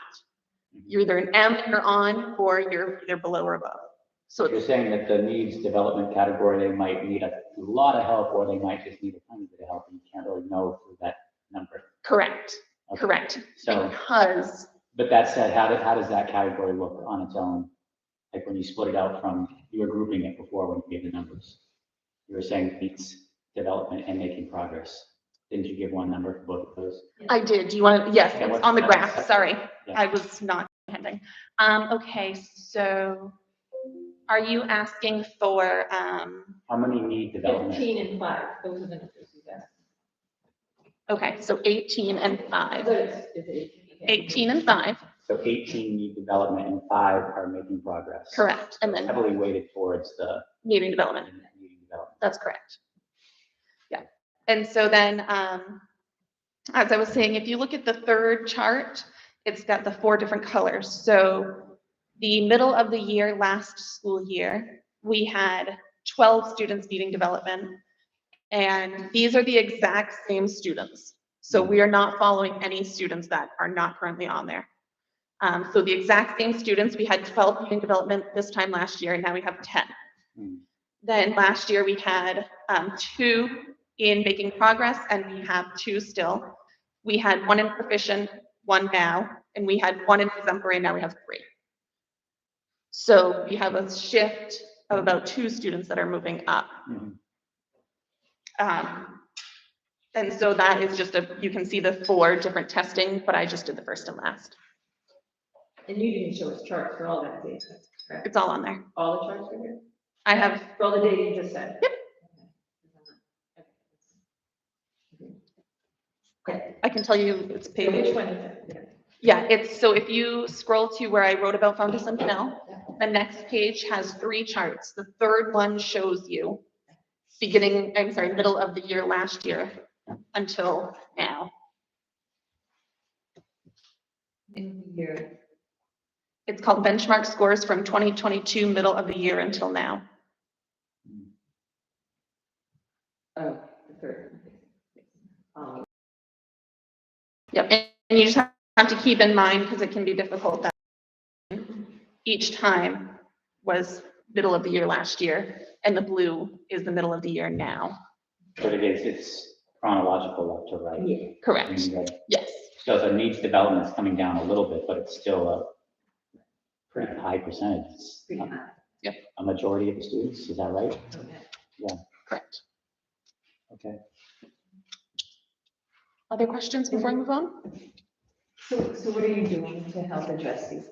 You're either an M and you're on, or you're either below or above. So You're saying that the needs development category, they might need a lot of help, or they might just need a tiny bit of help, and you can't really know through that number. correct, Okay. correct. So, Because but that said, how does that category look on its own? Like when you split it out from, you were grouping it before when you gave the numbers. You were saying needs development and making progress. Didn't you give one number for both of those? I did. Do you want to? Yes, Yeah, it's what's on the that? graph. Sorry, Yeah. I was not attending. Okay, so are you asking for How many need development? 15 and 5, those are the numbers you got. okay, so 18 and 5. But it's 18 and 5, So 18 need development and 5 are making progress. correct. And then Heavily weighted towards the needing development. needing development. That's correct. Yeah. And so then, as I was saying, if you look at the third chart, it's got the 4 different colors. So the middle of the year, last school year, we had 12 students needing development. And these are the exact same students. So we are not following any students that are not currently on there. So the exact same students, we had 12 needing development this time last year, and now we have 10. Then last year we had 2 in making progress, and we have 2 still. We had 1 in proficient, 1 now, and we had 1 in exemplary, and now we have 3. So we have a shift of about 2 students that are moving up. And so that is just you can see the 4 different testing, but I just did the first and last. And you didn't show us charts for all that data, correct? It's all on there. All the charts are here? I have, For all the data you just said? Yep. Okay. I can tell you it's So page. which one is it? Yeah. Yeah, it's, so if you scroll to where I wrote about Fountas and Pinella, the next page has 3 charts. The third one shows you middle of the year last year until now. In the year. It's called benchmark scores from 2022, middle of the year until now. Oh, the third. Yep, and you just have to keep in mind, because it can be difficult, that each time was middle of the year last year, and the blue is the middle of the year now. But it's chronological left to right. Yeah. Correct, yes. So the needs development is coming down a little bit, but it's still a pretty high percentage. It's Pretty high. Yep. A majority of the students, is that right? Okay. Correct. Okay. Other questions before I move on? So what are you doing to help address these?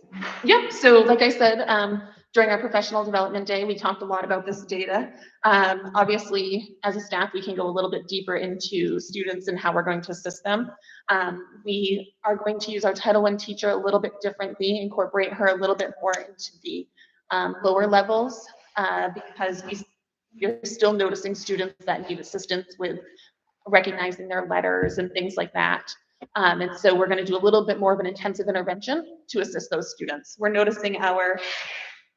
Yep, so like I said, during our professional development day, we talked a lot about this data. Obviously, as a staff, we can go a little bit deeper into students and how we're going to assist them. We are going to use our Title I teacher a little bit differently, incorporate her a little bit more into the lower levels, because you're still noticing students that need assistance with recognizing their letters and things like that. And so we're going to do a little bit more of an intensive intervention to assist those students. We're noticing our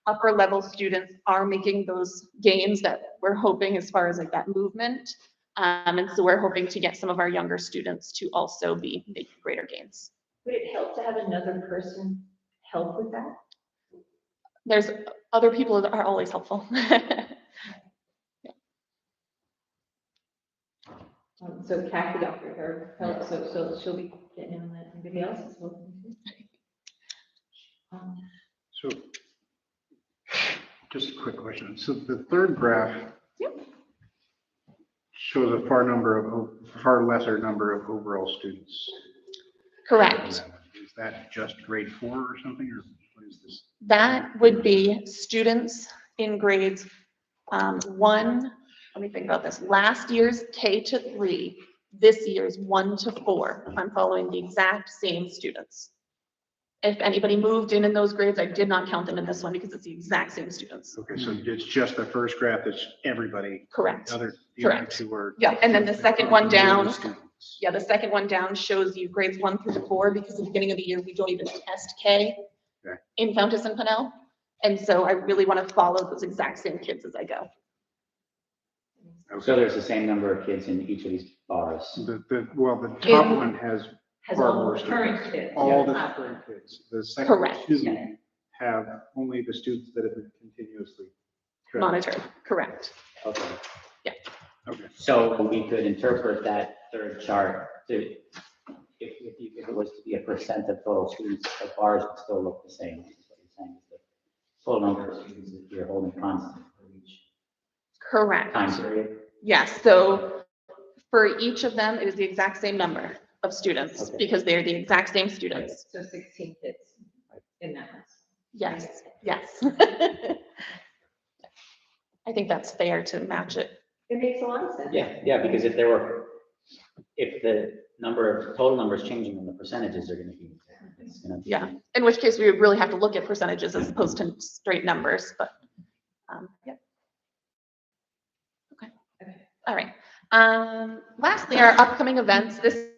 upper level students are making those gains that we're hoping as far as like that movement. And so we're hoping to get some of our younger students to also be making greater gains. Would it help to have another person help with that? There's other people that are always helpful. So Kathy offered her help, so she'll be getting on that. Anybody else is welcome to. So, just a quick question. So the third graph shows a far lesser number of overall students. Correct. Is that just grade 4 or something, or what is this? That would be students in grades 1, let me think about this. Last year's K to 3, this year's 1 to 4. I'm following the exact same students. If anybody moved in those grades, I did not count them in this one because it's the exact same students. Okay, so it's just the first graph that's everybody. Correct. The other Correct. two are. Yeah, and then the second one down, Students. yeah, the second one down shows you grades 1 through 4 because at the beginning of the year, we don't even test K Okay. in Fountas and Pinnell. And so I really want to follow those exact same kids as I go. So there's the same number of kids in each of these bars. The top one has Has far all more the current students. kids. All the Yeah. current kids. The second Correct. two Yeah. have only the students that have been continuously tracked. Monitored, correct. Okay. Okay. So we could interpret that third chart to, if it was to be a percent of total students, the bars would still look the same. Is what you're saying, is the total number of students that you're holding constant for each Correct. time period. Yes, so for each of them, it is the exact same number of students Okay. because they're the exact same students. So 16 kids in that house. Yes, yes. I think that's fair to match it. It makes a lot of sense. Yeah, because if the total number is changing, then the percentages are gonna be, it's gonna. Yeah, in which case we would really have to look at percentages as opposed to straight numbers, but, yeah. Okay, all right. Lastly, our upcoming events. This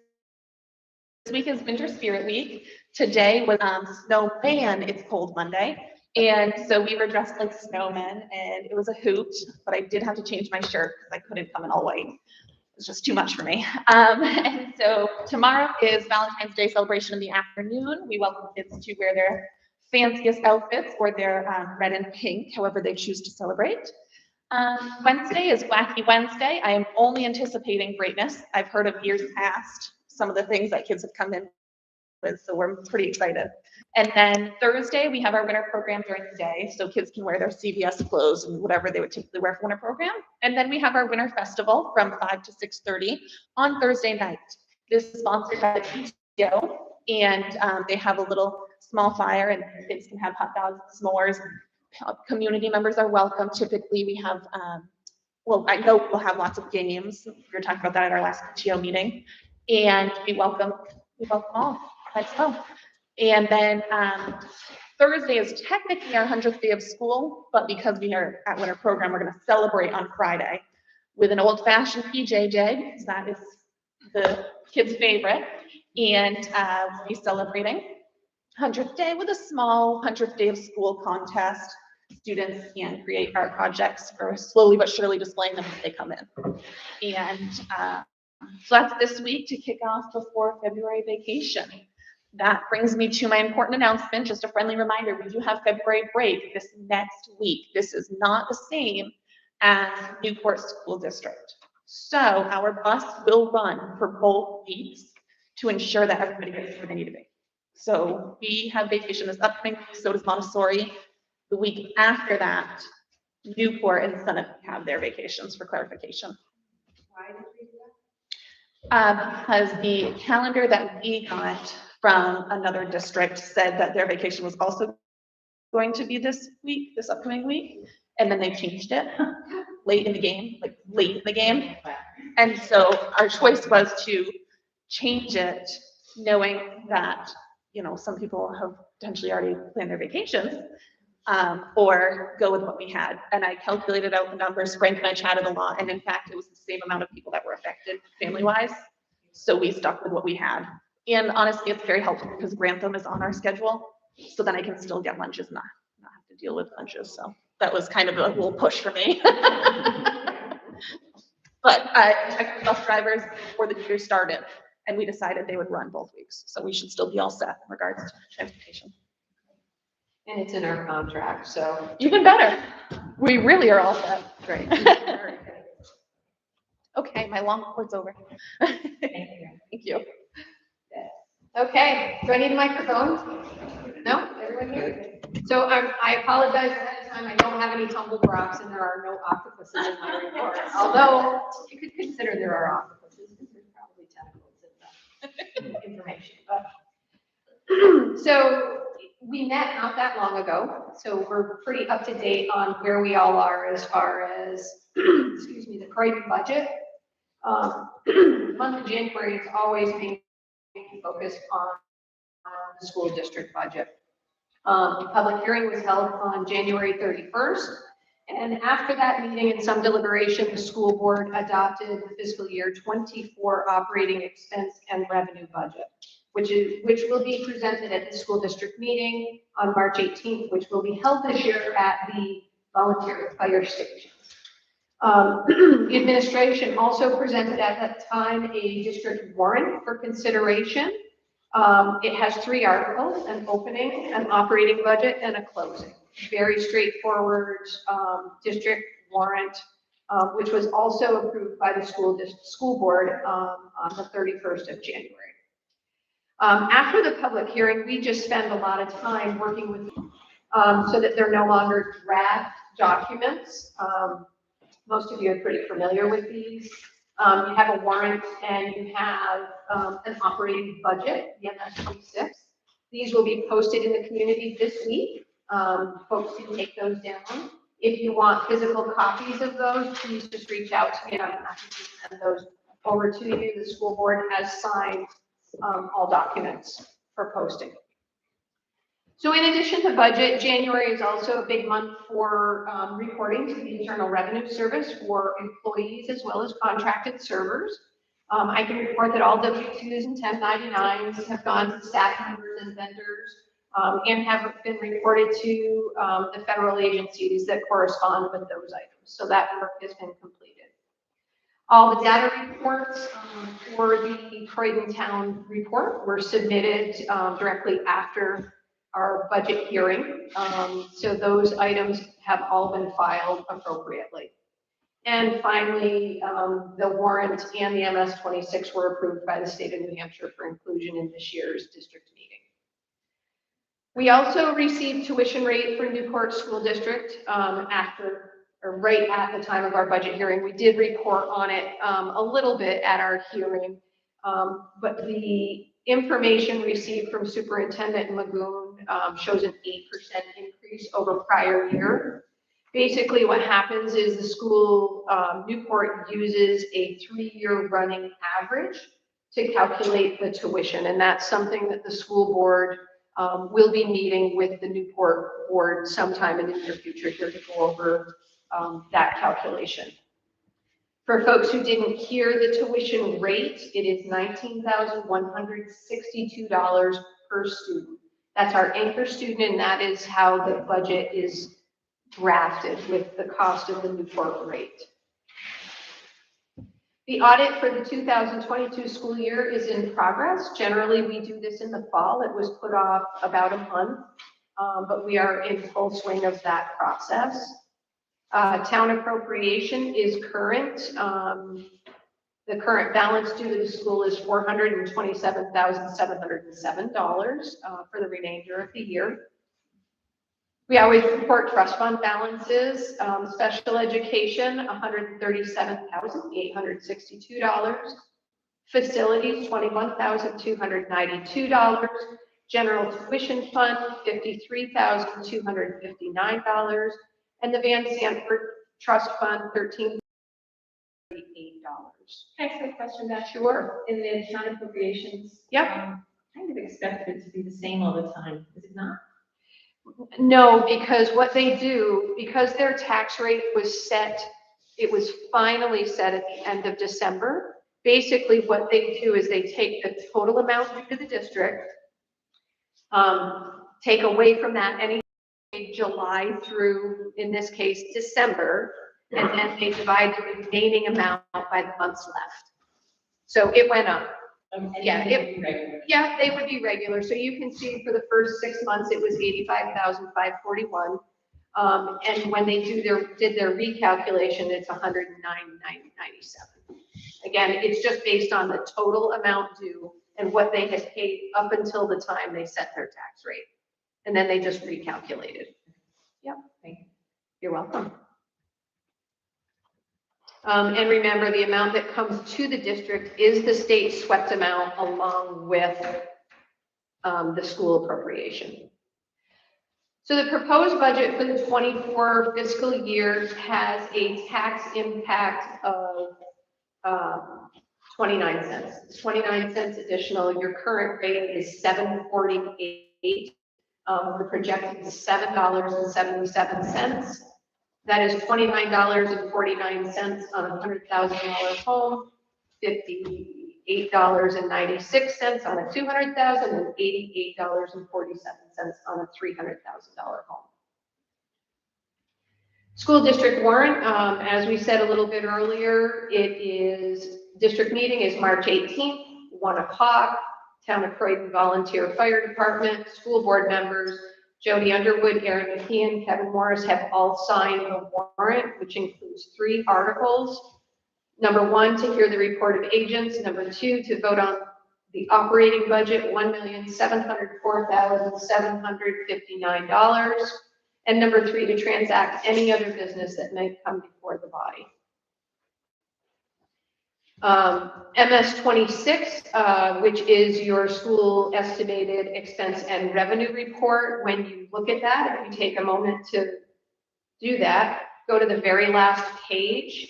week is Winter Spirit Week. Today was Snowman, It's Cold Monday. And so we were dressed like snowmen and it was a hoot, but I did have to change my shirt because I couldn't come in all white. It was just too much for me. And so tomorrow is Valentine's Day celebration in the afternoon. We welcome kids to wear their fanciest outfits or their red and pink, however they choose to celebrate. Wednesday is Wacky Wednesday. I am only anticipating greatness. I've heard of years past some of the things that kids have come in with, so we're pretty excited. And then Thursday, we have our winter program during the day, so kids can wear their CVS clothes and whatever they would typically wear for winter program. And then we have our winter festival from 5 to 6:30 on Thursday night. This is sponsored by the PTO, and they have a little small fire, and kids can have hot dogs, s'mores. Community members are welcome. Typically, we have, well, I know we'll have lots of games. We were talking about that at our last PTO meeting, and we welcome all. Let's go. And then Thursday is technically our 100th day of school, but because we are at winter program, we're going to celebrate on Friday with an old-fashioned PJJ, because that is the kids' favorite, and we'll be celebrating 100th day with a small 100th day of school contest. Students can create art projects for slowly but surely displaying them as they come in. And so that's this week to kick off before February vacation. That brings me to my important announcement, just a friendly reminder, we do have February break this next week. This is not the same as Newport School District. So our bus will run for both weeks to ensure that everybody gets where they need to be. So we have vacation this upcoming week, so does Montessori. The week after that, Newport and Summit have their vacations for clarification. Why did we do that? Because the calendar that we got from another district said that their vacation was also going to be this week, this upcoming week, and then they changed it late in the game, And so our choice was to change it, knowing that, you know, some people have potentially already planned their vacations, or go with what we had. And I calculated out the numbers. Frank and I chatted a lot, and in fact, it was the same amount of people that were affected family-wise. So we stuck with what we had. And honestly, it's very helpful because Grantham is on our schedule, so then I can still get lunches, not have to deal with lunches. So that was kind of a little push for me. But I checked with bus drivers before the year started, and we decided they would run both weeks. So we should still be all set in regards to transportation. And it's in our contract, so. Even better. We really are all set. Great. Okay, my long report's over. Thank you. Okay, do I need a microphone? No, everyone here? So I apologize ahead of time, I don't have any tumbled rocks and there are no octopuses in my report. Although you could consider there are octopuses, because there's probably tentacles in the information. But so we met not that long ago, so we're pretty up to date on where we all are as far as, excuse me, the Croydon budget. The month of January is always being focused on the school district budget. The public hearing was held on January 31st. And after that meeting and some deliberation, the school board adopted the fiscal year 24 operating expense and revenue budget, which will be presented at the school district meeting on March 18th, which will be held this year at the volunteer fire station. The administration also presented at that time a district warrant for consideration. It has 3 articles: an opening, an operating budget, and a closing. Very straightforward district warrant, which was also approved by the school board on the 31st of January. After the public hearing, we just spend a lot of time working with so that they're no longer draft documents. Most of you are pretty familiar with these. You have a warrant and you have an operating budget, the MS-26. These will be posted in the community this week. Folks can take those down. If you want physical copies of those, please just reach out to me. I'm happy to send those over to you. The school board has signed all documents for posting. So in addition to budget, January is also a big month for reporting to the Internal Revenue Service for employees as well as contracted servers. I can report that all W-2s and 1099s have gone to staff members and vendors and have been reported to the federal agencies that correspond with those items. So that work has been completed. All the data reports for the Croydon Town report were submitted directly after our budget hearing. So those items have all been filed appropriately. And finally, the warrant and the MS-26 were approved by the state of New Hampshire for inclusion in this year's district meeting. We also received tuition rate for Newport School District right at the time of our budget hearing. We did report on it a little bit at our hearing, but the information received from Superintendent Magoon shows an 8% increase over prior year. Basically what happens is the school, Newport uses a 3-year running average to calculate the tuition. And that's something that the school board will be meeting with the Newport board sometime in the near future here to go over that calculation. For folks who didn't hear the tuition rate, it is $19,162 per student. That's our anchor student, and that is how the budget is drafted with the cost of the Newport rate. The audit for the 2022 school year is in progress. Generally, we do this in the fall. It was put off about a month, but we are in full swing of that process. Town appropriation is current. The current balance due to the school is $427,707 for the remainder of the year. We always report trust fund balances. Special education, $137,862. Facilities, $21,292. General tuition fund, $53,259. And the Van Sanford Trust Fund, $13,088. Can I ask a question, Beth? Sure. In the town appropriations? Yep. Kind of expected it to be the same all the time, is it not? No, because what they do, because their tax rate was set, it was finally set at the end of December. Basically, what they do is they take the total amount due to the district, take away from that any July through, in this case, December, and then they divide the remaining amount by the months left. So it went up. Yeah, Anything regular. Yeah, they would be regular. So you can see for the first 6 months, it was 85,541. And when they did their recalculation, it's 109,997. Again, it's just based on the total amount due and what they had paid up until the time they set their tax rate. And then they just recalculated. Yep. Thank you. You're welcome. And remember, the amount that comes to the district is the state swept amount along with the school appropriation. So the proposed budget for the 24 fiscal year has a tax impact of 29 cents. It's 29 cents additional. Your current rate is $7.48. The projected is $7.77. That is $29.49 on a $100,000 home, $58.96 on a $200,000, and $88.47 on a $300,000 home. School district warrant, as we said a little bit earlier, district meeting is March 18th, 1 o'clock. Town of Croydon Volunteer Fire Department, school board members, Jody Underwood, Aaron McKeon, Kevin Morris have all signed the warrant, which includes 3 articles. Number 1, to hear the report of agents. Number 2, to vote on the operating budget, $1,704,759. And number 3, to transact any other business that may come before the body. MS 26, which is your school estimated expense and revenue report. When you look at that, if you take a moment to do that, go to the very last page.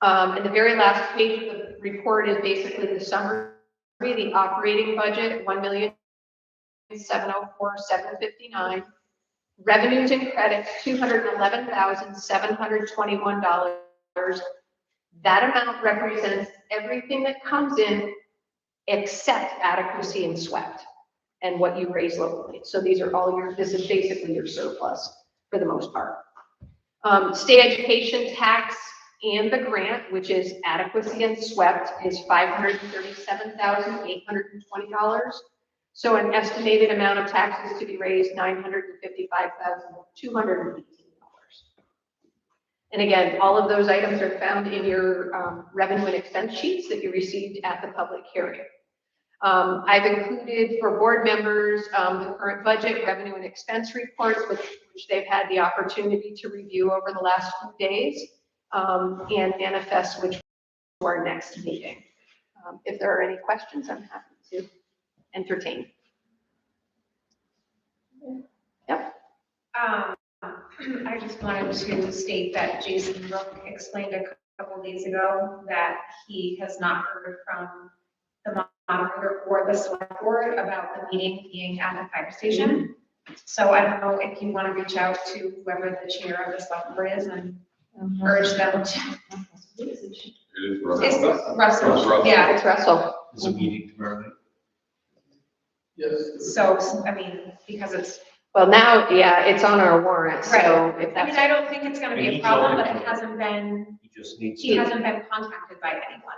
And the very last page of the report is basically the summary, the operating budget, $1,704,759. Revenues and credits, $211,721. That amount represents everything that comes in except adequacy and swept and what you raise locally. So these are all this is basically your surplus for the most part. State education tax and the grant, which is adequacy and swept, is $537,820. So an estimated amount of taxes to be raised, $955,218. And again, all of those items are found in your revenue and expense sheets that you received at the public hearing. I've included for board members the current budget, revenue and expense reports, which they've had the opportunity to review over the last few days, and manifest which to our next meeting. If there are any questions, I'm happy to entertain. Yep. I just wanted to state that Jason Rook explained a couple of days ago that he has not heard from the moderator or the select board about the meeting being at the fire station. So I don't know if you want to reach out to whoever the chair of the select board is and urge them to. It is It's Russell. Russell, yeah. It's Russell. It's a meeting tomorrow night. Yes. So, I mean, because it's, Well, now, yeah, it's on our warrant, so Right. if I that's. mean, I don't think it's gonna be a problem, but it hasn't been, He just needs he to. hasn't been contacted by anyone.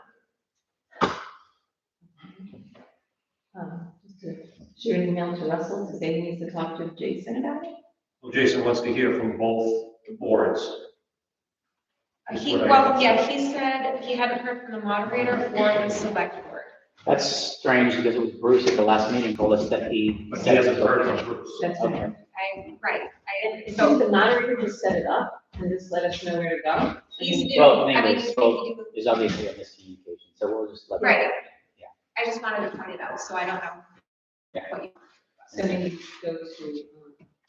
Just to shoot an email to Russell to say he needs to talk to Jason about it. Well, Jason wants to hear from both boards. That's what I understand. He said he hadn't heard from the moderator or the select board. That's strange because it was Bruce at the last meeting told us that he. But he hasn't heard from Bruce. That's okay. So The moderator just set it up and just let us know where to go. he's new, Well, I mean, anyway, he's so new. there's obviously a miscommunication, so we'll just let. Right. Yeah. I just wanted to point it out, so I don't know. Yeah. What you. So maybe go to,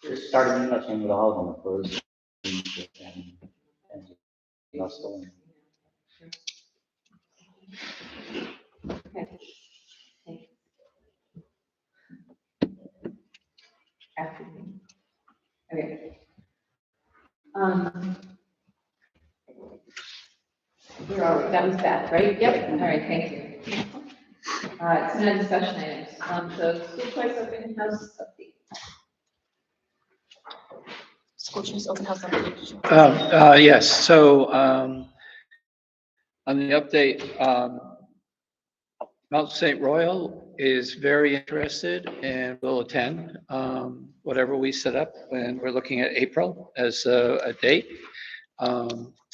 Just start an email chain with all of them, Bruce. And Russell. okay. Thanks. After me. Okay. Where are we? That was that, right? Yep. All right, thank you. It's not discussion items. So school choice open house update. School choice open house application. Yes, so on the update, Mount St. Royal is very interested and will attend whatever we set up, and we're looking at April as a date.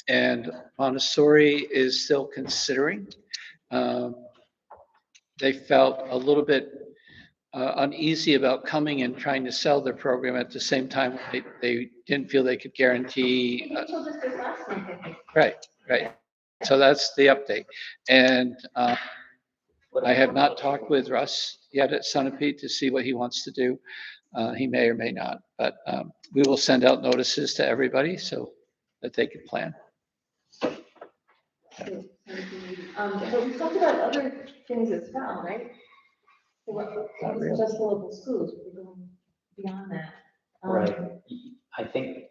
And Montessori is still considering. They felt a little bit uneasy about coming and trying to sell their program at the same time. They didn't feel they could guarantee. You told us this last month, I think. Right. So that's the update. And I have not talked with Russ yet at Sunapee to see what he wants to do. He may or may not, but we will send out notices to everybody so that they can plan. But we talked about other things as well, right? So it wasn't just the local schools, we're going beyond that. Right. I think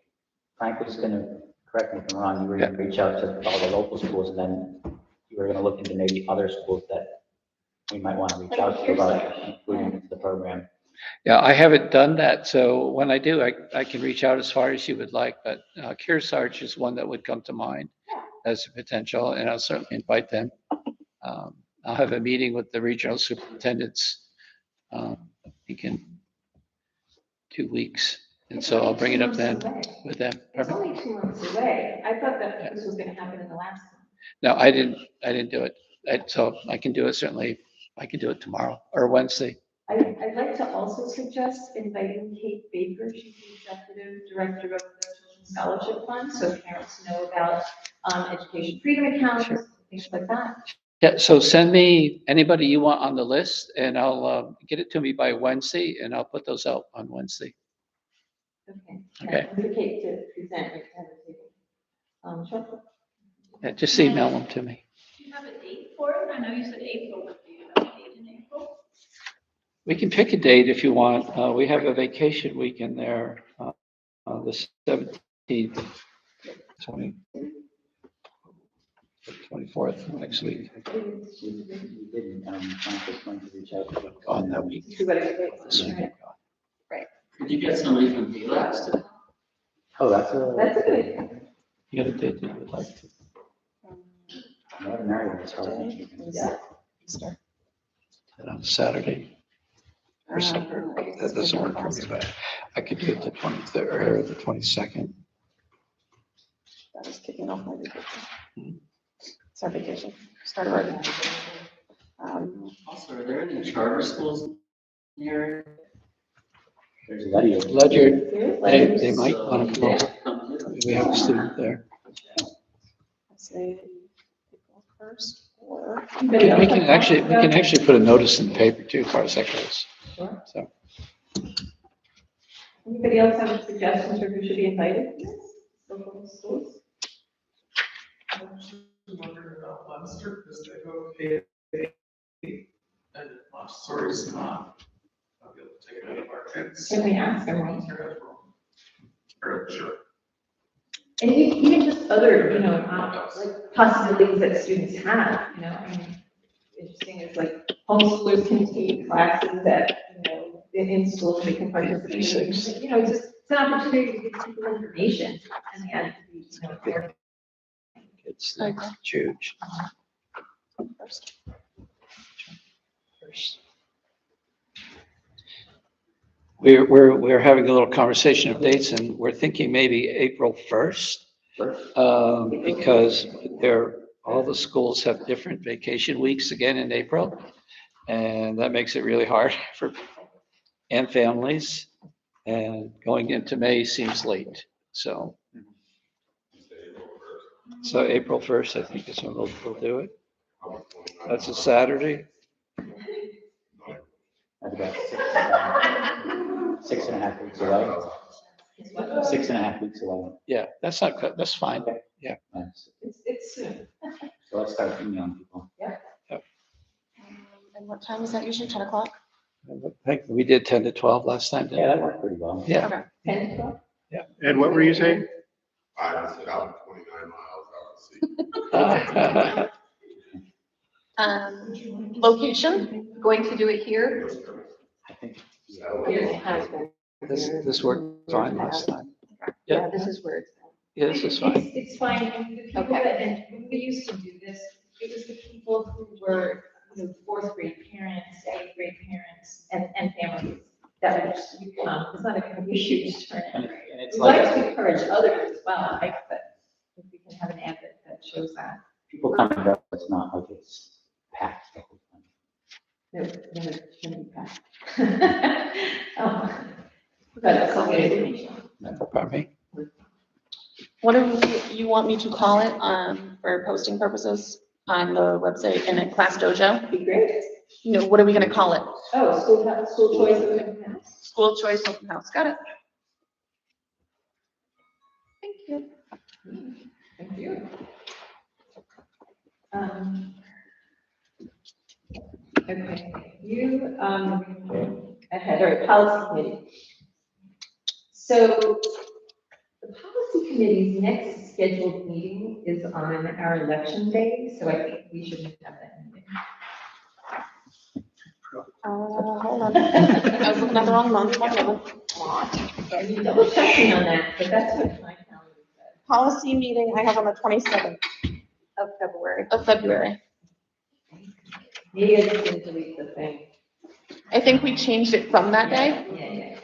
Frank was gonna, correct me if I'm wrong, you were gonna reach out to all the local schools and then you were gonna look into maybe other schools that we might want to reach out to about including into the program. Yeah, I haven't done that, so when I do, I can reach out as far as you would like, but Kearsarge is one that would come to mind as a potential, and I'll certainly invite them. I'll have a meeting with the regional superintendents, I think in 2 weeks, and so I'll bring it up then with them. It's only 2 months away. I thought that this was gonna happen in the last one. No, I didn't do it, so I can do it certainly, I can do it tomorrow or Wednesday. I'd like to also suggest inviting Kate Baker, she's the executive director of the Children's Scholarship Fund, so parents know about education freedom accounts, things like that. Yeah, so send me anybody you want on the list and I'll get it to me by Wednesday and I'll put those out on Wednesday. Okay. And for Kate to present it at the table. Sure. Yeah, just email them to me. Do you have a date for it? I know you said April, but do you have a date in April? We can pick a date if you want. We have a vacation week in there, the 17th, 24th next week. You didn't, Frank was going to reach out to On that week. Right. Could you get somebody from VLAX to? Oh, that's a. That's a good idea. You got a date that you would like to? Not married, it's hard. Yeah. And on Saturday. Or something. That doesn't work for me, but I could do it the 23rd or the 22nd. That is kicking off my vacation. It's our vacation, start already. Also, are there any charter schools here? There's Ledyard. Ledyard, they might want to come over. We have a student there. Let's say April 1st or. We can actually put a notice in the paper too, as far as that goes. Sure. So. Anybody else have a suggestion for who should be invited? Local schools? I'm actually wondering about Munster, because they go pay, and Montessori's not. I'll be able to take it out of our kids. Can we ask them? Sure. And even just other, like possibilities that students have, I mean, interesting is like homeschoolers can take classes that, in school they can participate in. It's just, it's an opportunity to give people information and they have to be, fair. It's huge. First. We're having a little conversation of dates and we're thinking maybe April 1st. Because all the schools have different vacation weeks again in April. And that makes it really hard for and families. And going into May seems late, so. So April 1st, I think is when we'll do it. That's a Saturday. That's about 6.5 weeks away. 6.5 weeks away. Yeah, that's not good. That's fine. Yeah. Nice. It's soon. So let's start emailing people. And what time is that usually, 10 o'clock? I think we did 10 to 12 last time. didn't Yeah, we? that worked pretty well. Yeah. Okay. 10 to 12? Ed, what were you saying? I just said I'm 29 miles out of sea. Location? Going to do it here? I think. This worked fine last time. Yeah, this is where it's. Yeah, this is fine. It's fine, and the people that, and when we used to do this, it was the people who were fourth grade parents, eighth grade parents, and families that would just come. It's not going to be a huge turnout. And it's We'd like like, to encourage others as well, right? But if we can have an ad that shows that. people come and go, it's not like it's packed the whole time. No, it's gonna be packed. But it's all good information. Pardon me? What do you want me to call it, for posting purposes on the website and at Class Dojo? Be great. No, what are we gonna call it? Oh, school choice open house. School choice open house, got it. Thank you. Thank you. Okay, you, ahead, all right, policy committee. So the policy committee's next scheduled meeting is on our election day, so I think we should have that meeting. Hold on. I was looking at the wrong month, one moment. I mean, double checking on that, but that's what my calendar said. Policy meeting I have on the 27th Of February. of February. Maybe I just didn't delete the thing. I think we changed it from that day. Yeah.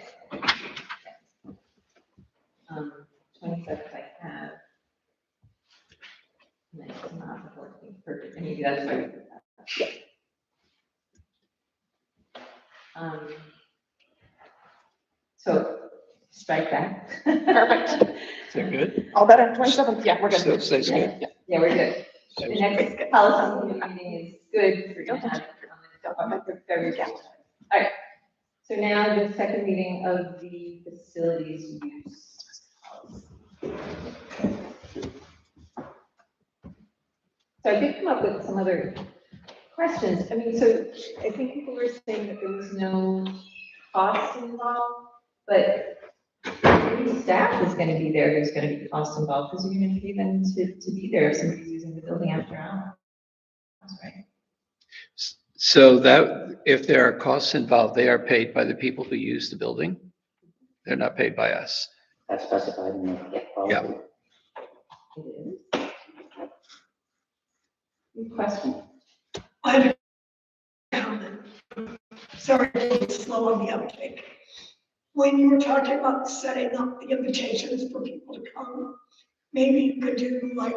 27th I have. And it's not the 14th, perfect, and maybe that's why we did that. So strike that. Perfect. Is that good? All better, 27th, yeah, we're good. Still stays good? Yeah, we're good. The next policy meeting is good for you to have on the February. All right. So now the second meeting of the facilities use. So I did come up with some other questions. I mean, so I think people were saying that there was no cost involved, but maybe staff is going to be there, there's going to be cost involved, because you're going to pay them to be there if somebody's using the building after hours, right? So that, if there are costs involved, they are paid by the people who use the building. They're not paid by us. That's specified in the policy. It is. Good question. I have a comment. Sorry, to slow on the uptake. When you were talking about setting up the invitations for people to come, maybe you could do like,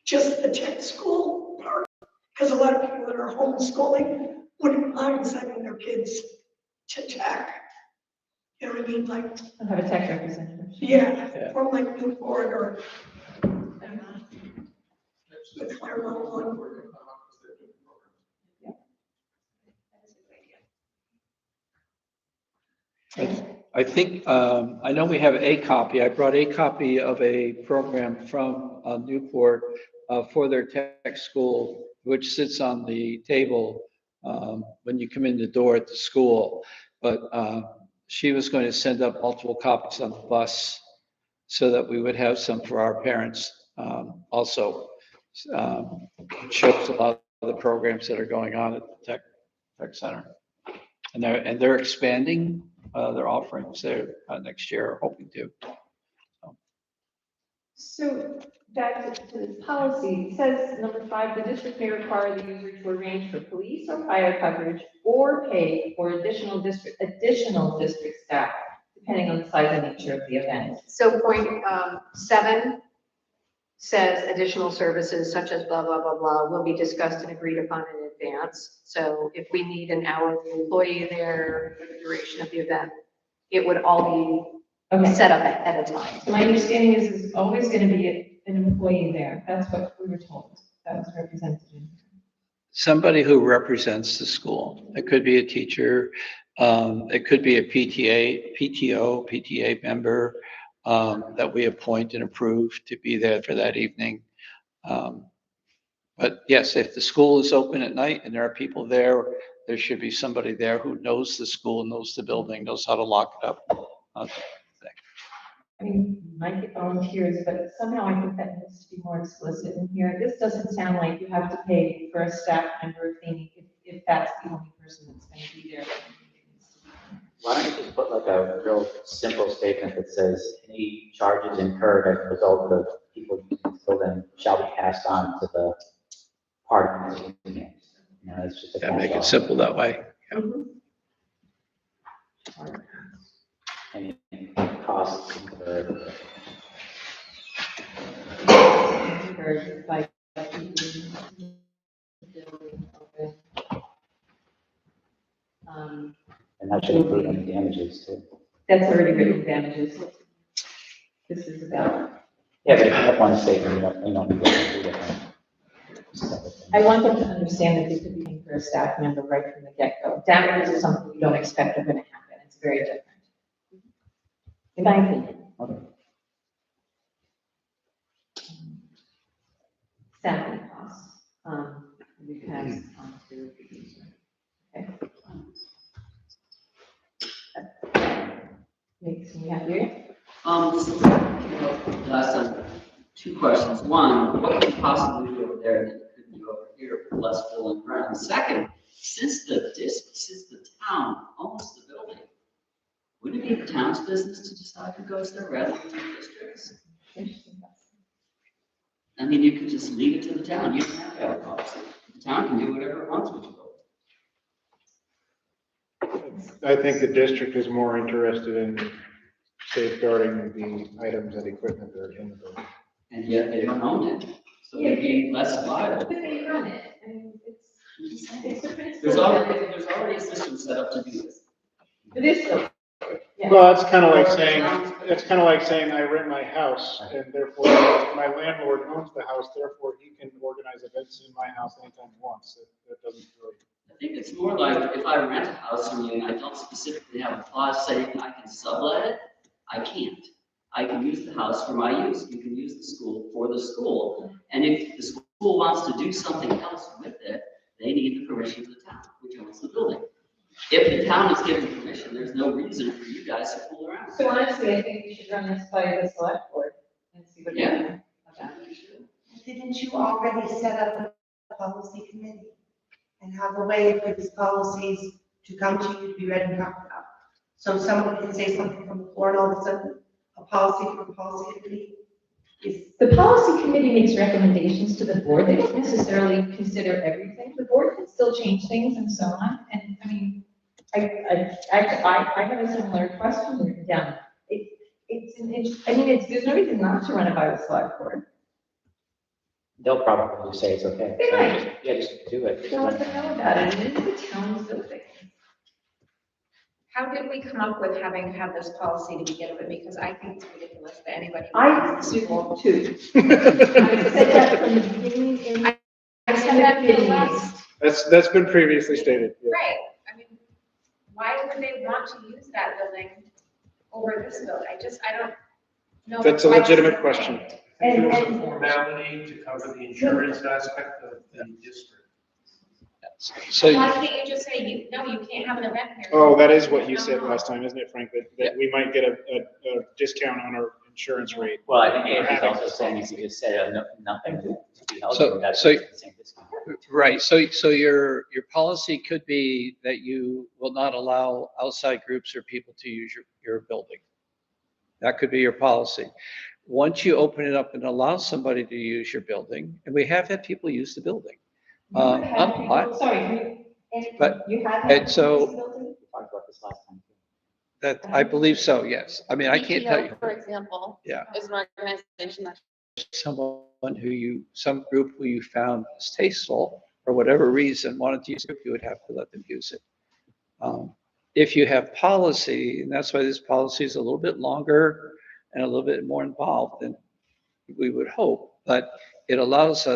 just the tech school part. Because a lot of people that are homeschooling wouldn't mind sending their kids to tech. You know what I mean? Like, I'll have a tech representative. yeah, from like Newport or, I don't know, the Claremont one. I think, I know we have a copy. I brought a copy of a program from Newport for their tech school, which sits on the table when you come in the door at the school. But she was going to send up multiple copies on the bus so that we would have some for our parents also. It shows a lot of the programs that are going on at the tech center. And they're expanding their offerings there next year, hoping to. So back to this policy, it says number 5, the district may require the user to arrange for police or fire coverage or pay for additional district staff, depending on the size and nature of the event. So point 7 says additional services such as blah, blah, blah, blah, will be discussed and agreed upon in advance. So if we need an hourly employee there for the duration of the event, it would all be set up at a time. So my understanding is there's always going to be an employee there. That's what we were told. That was represented in here. Somebody who represents the school. It could be a teacher. It could be a PTA member that we appoint and approve to be there for that evening. But yes, if the school is open at night and there are people there, there should be somebody there who knows the school, knows the building, knows how to lock it up. I mean, you might get volunteers, but somehow I think that needs to be more explicit in here. This doesn't sound like you have to pay for a staff member if they need, if that's the only person that's going to be there. Why don't you just put like a real simple statement that says any charges incurred as a result of people using the building shall be passed on to the parties. You know, it's just a Yeah, make it catch-all. simple that way. Any costs incurred. Incurred by keeping the building open. And that should include any damages too. That's already written damages. This is about, Yeah, but if you have one statement, you don't need to go through different. I want them to understand that this could be for a staff member right from the get-go. Damages is something you don't expect are gonna happen. It's very different. In my opinion. Okay. Staffing costs, we pass on to the user. Okay. Makes me happy. Last time, two questions. One, what could you possibly do over there that could be over here for less fill and run? Second, since the town owns the building, wouldn't it be the town's business to decide who goes there rather than the district's? I mean, you could just leave it to the town. You don't have to have a policy. The town can do whatever it wants with the building. I think the district is more interested in safeguarding the items and equipment that are in the building. And yet they don't own it, so they'd be less liable. But they run it, I mean, it's the principle. There's already a system set up to do this. It is so. Yeah. Well, it's kind of like saying I rent my house and therefore my landlord owns the house, therefore he can organize events in my house anytime he wants. That doesn't really. I think it's more like if I rent a house from you and I don't specifically have a clause saying I can sublet it, I can't. I can use the house for my use. You can use the school for the school. And if the school wants to do something else with it, they need the permission of the town, which owns the building. If the town is giving permission, there's no reason for you guys to fool around. So honestly, I think we should run this by the select board and see what they Yeah. think about it. Didn't you already set up a policy committee and have a way for these policies to come to you to be read and talked about? So someone can say something from the floor and all of a sudden a policy from policy committee is. The policy committee makes recommendations to the board. They don't necessarily consider everything. The board can still change things and so on. And I mean, I have a similar question written down. There's no reason not to run it by the select board. They'll probably say it's okay. They might. Yeah, just do it. They'll let them know about it. And it is the town's building. How did we come up with having to have this policy to begin with? Because I think it's ridiculous that anybody. I do too. I said that from the beginning. I said that in the last. That's been previously stated. Yeah. Right, I mean, why would they want to use that building over this building? I don't know. That's a legitimate question. It was a formality to cover the insurance aspect of the district. So, Why can't you just say, you can't have an event here? Oh, that is what you said last time, isn't it, Frank? That we might get a discount on our insurance rate. Well, I think Andy's also saying if you just said nothing to be held to, that's so- the same discount. right, so your policy could be that you will not allow outside groups or people to use your building. That could be your policy. Once you open it up and allow somebody to use your building, and we have had people use the building. Not a lot, but, You have. and so We talked about this last time. that, I believe so, yes. I mean, I can't tell you. For example, Yeah. is an organization that Some group who you found was tasteful, for whatever reason, wanted to use it, you would have to let them use it. If you have policy, and that's why this policy is a little bit longer and a little bit more involved than we would hope, but it allows us,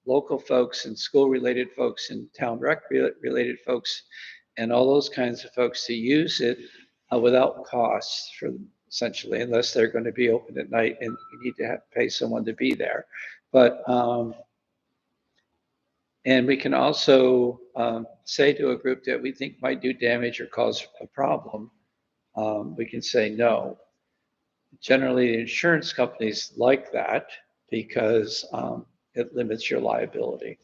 local folks and school-related folks and town rec-related folks and all those kinds of folks to use it without costs for them, essentially, unless they're going to be open at night and you need to pay someone to be there. But, and we can also say to a group that we think might do damage or cause a problem, we can say no. Generally, the insurance companies like that because it limits your liability.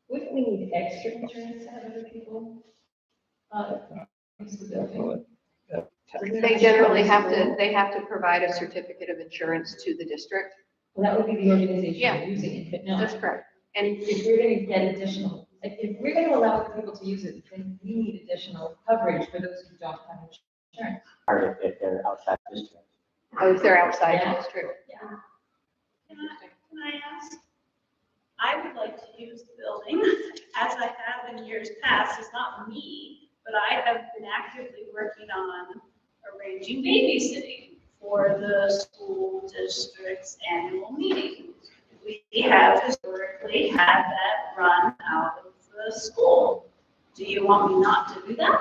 Wouldn't we need extra insurance to have other people? Use the building? They generally have to provide a certificate of insurance to the district. Well, that would be the organization Yeah. using it, but no. That's correct. And if we're gonna get additional, if we're gonna allow other people to use it, then we need additional coverage for those who don't have insurance. Or if they're outside the district. Oh, if they're outside Yeah. the district. Can I ask? I would like to use the building, as I have in years past. It's not me, but I have been actively working on arranging babysitting for the school district's annual meeting. We have historically had that run out of the school. Do you want me not to do that?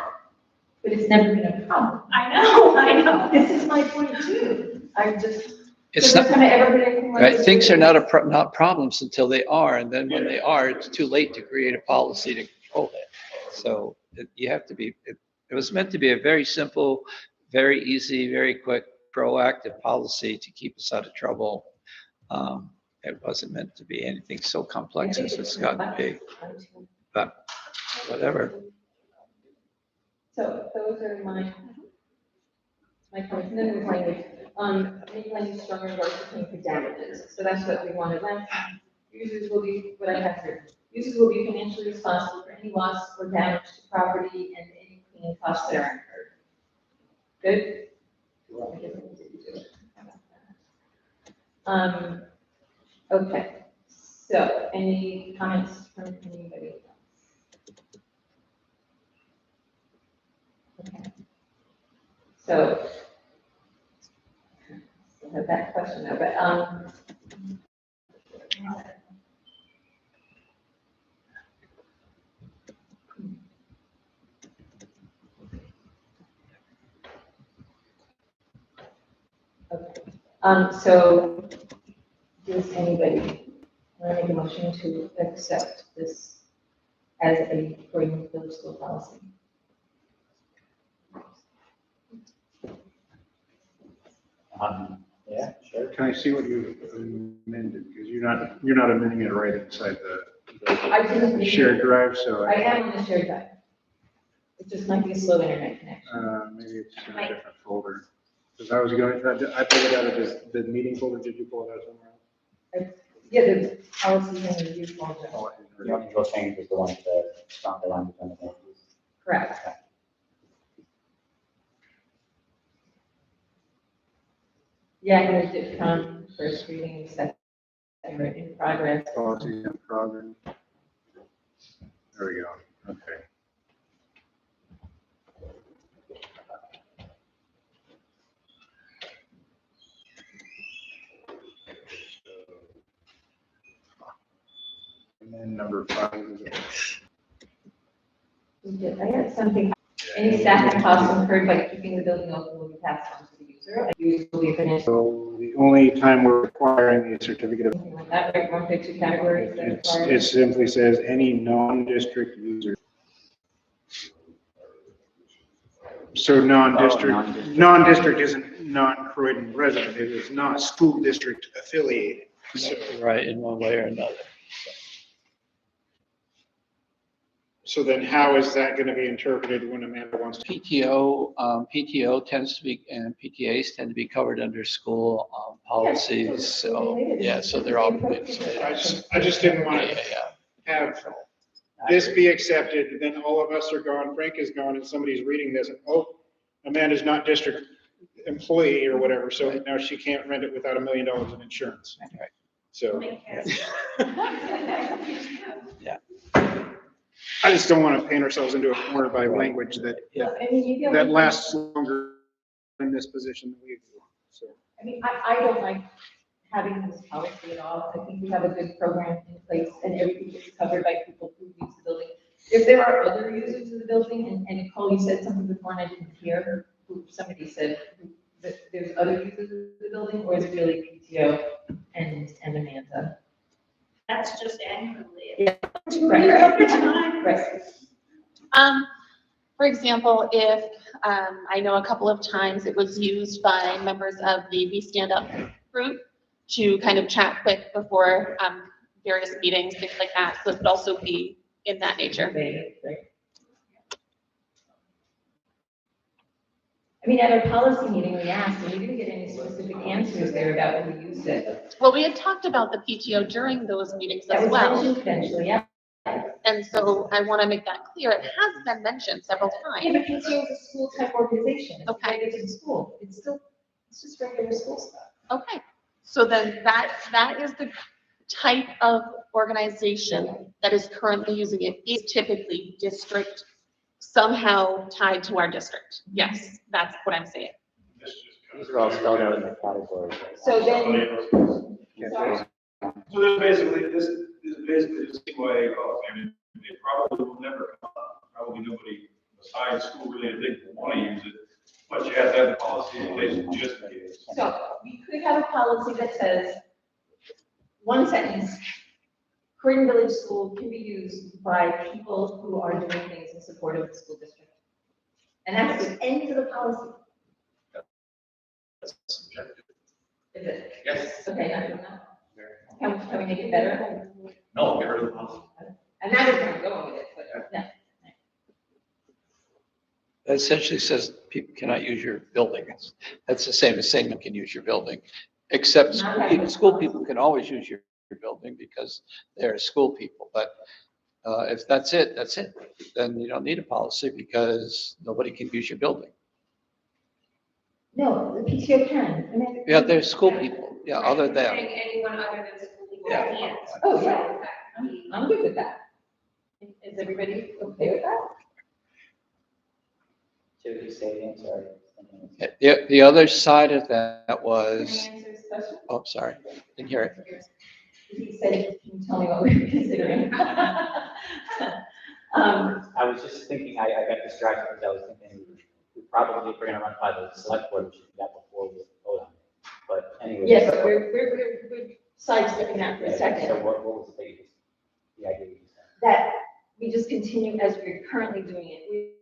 But it's never been a problem. I know. This is my point too. I'm just. It's so not, there's ever been anything like right, this things are before? not problems until they are, and then when they are, it's too late to create a policy to control it. So you have to be, it was meant to be a very simple, very easy, very quick, proactive policy to keep us out of trouble. It wasn't meant to be anything so complex as it's gotten to be, but whatever. So those are my comments. And then there's language, make language stronger in regards to paying for damages. So that's what we wanted last time. Users will be, what I have here, users will be financially responsible for any loss or damage to property and any cleaning costs that are incurred. Good? Okay, so any comments from anybody else? Okay. So, I have that question now, but, okay. So, does anybody want to make a motion to accept this as a Croydon Village School policy? Yeah, sure. Can I see what you amended? Because you're not amending it right inside I didn't. the shared drive, so. I am on the shared drive. It just might be a slow internet connection. Maybe it's in a different folder. Because I was going to, I pulled it out of the meeting folder. Did you pull it out somewhere else? Yeah, the policies and review folder. Oh, The only real change was the one with the stronger language on the pages. Correct. Yeah, I moved it from first reading, second, in progress. Policy in progress. There we go. Okay. And then number 5 is I had something, any staffing costs incurred by keeping the building open will be passed on to the user. Users will be finished. So the only time we're requiring a certificate of, Something like that, right, 1.2 categories that require. it simply says any non-district user. So non-district isn't non-Croydon resident, it is not school district affiliated. So, Right, in one way or another. so then how is that going to be interpreted when Amanda wants to? PTO tends to be, and PTAs tend to be covered under school policies, so, yeah, so they're all. I just didn't want to have this be accepted, then all of us are gone, Frank is gone, and somebody's reading this, and oh, Amanda's not district employee or whatever, so now she can't rent it without $1 million in insurance. Right. So Yeah. I just don't want to paint ourselves into a corner by language that, that lasts longer in this position than we do. So. I mean, I don't like having this policy at all. I think we have a good program in place and everything is covered by people who use the building. If there are other users of the building, and Nicole, you said something before and I didn't hear, somebody said that there's other users of the building, or is it really PTO and Amanda? That's just annually. Yeah. Right. For example, if, I know a couple of times it was used by members of the We Stand Up group to kind of chat quick before, various meetings, things like that, so it could also be in that nature. I mean, at our policy meeting, we asked, and we didn't get any specific answers there about who used it. Well, we had talked about the PTO during those meetings That as was well. mentioned eventually, yeah. And so I want to make that clear. It has been mentioned several Yeah, times. but PTO is a school type organization. It's Okay. related to the school. It's still, it's just regular school stuff. Okay, so then that is the type of organization that is currently using it, is typically district, somehow tied to our district. Yes, that's what I'm saying. These are all spelled out in the categories. So then, sorry. So this is basically the same way, I mean, it probably will never come up. Probably nobody besides school related things will want to use it, but you have to have the policy in place just in case. So we could have a policy that says, one sentence, Croydon Village School can be used by people who are doing things in support of the school district. And that's the end of the policy. That's subjective. Is it? Yes. Okay, I don't know. Can we make it better? No, get rid of the policy. And that is where I'm going with it, but no. That essentially says people cannot use your building. That's the same as saying you can use your building, except school people can always use your building because they're school people. But if that's it, then you don't need a policy because nobody can use your building. No, the PTO can. I mean, Yeah, they're school people. Yeah, other than. Saying anyone other than school people Yeah. can't. Oh, yeah, I'm good with that. Is everybody okay with that? Should we say it, sorry? The other side of that was, Can I answer this question? oh, sorry, didn't hear it. He said, can you tell me what we're considering? I was just thinking, I got distracted because I was thinking, we probably, if we're gonna run by the select board, we should do that before we vote on it. But anyway. Yes, but we're sidestepping that for a So second. what was the idea you said? That we just continue as we're currently doing it.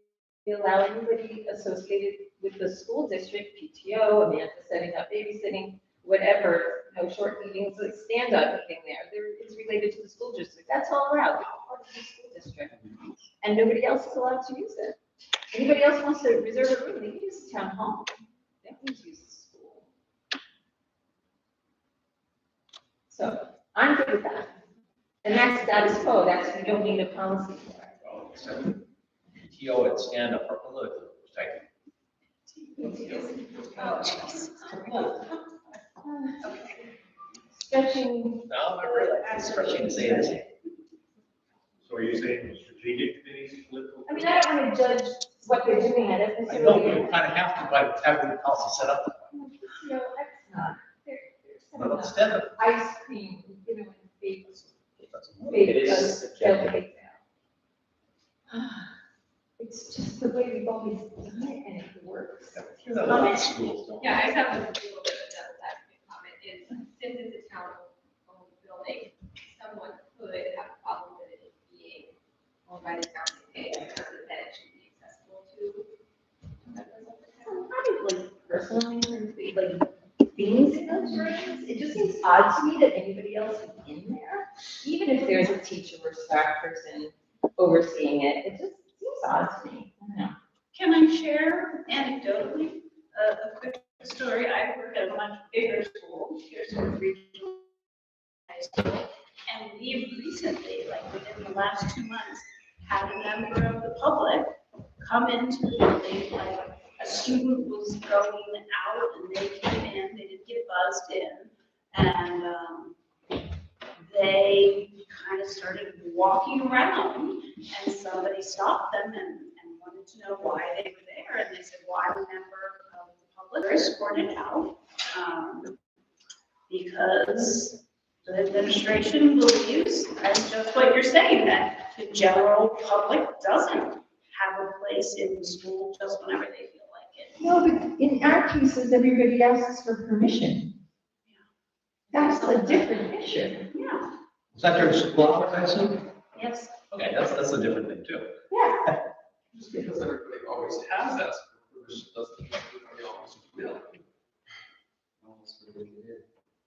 We allow anybody associated with the school district, PTO, Amanda setting up babysitting, whatever, no short meetings, like stand-up meeting there. It's related to the school district. That's all allowed. It's part of the school district. And nobody else is allowed to use it. Anybody else wants to reserve a room, they can use the town hall. They don't need to use the school. So I'm good with that. And that's status quo. That's, we don't need a policy for it. Oh, except PTO and stand up for political perspective. Oh, jeez. Stretching. No, not really. I'm stretching to say anything. So are you saying strategic committees, political? I mean, I don't want to judge what they're doing. I don't I know, necessarily. but you kind of have to by having the policy set up. No, that's not. They're Well, setting stand up up. ice cream, you know, and big, It is subjective. It's just the way we've always done it and it works. Hear that a lot in schools, don't you? Yeah, I just have a little bit of devil's advocate comment is, since it's a town-owned building, someone could have a problem with it being owned by the town, because then it should be accessible to members of the town. Probably personally, like things in those rooms, it just seems odd to me that anybody else is in there. Even if there's a teacher or staff person overseeing it, it just seems odd to me. I don't know. Can I share anecdotally a quick story? I work at a much bigger school, Pearson Regional High School, and we recently, like within the last 2 months, had a member of the public come into the building, like a student was going out and they came in, they didn't get buzzed in, and they kind of started walking around, and somebody stopped them and wanted to know why they were there, and they said, why a member of the public escorted out, because the administration believes, and just what you're saying, that the general public doesn't have a place in the school just whenever they feel like it. No, but in our cases, everybody asks for permission. That's a different issue. Yeah, Is that during school hours, I assume? yes. Okay, that's a different thing too. Yeah. Just because everybody always has asked for permission doesn't mean everybody always will.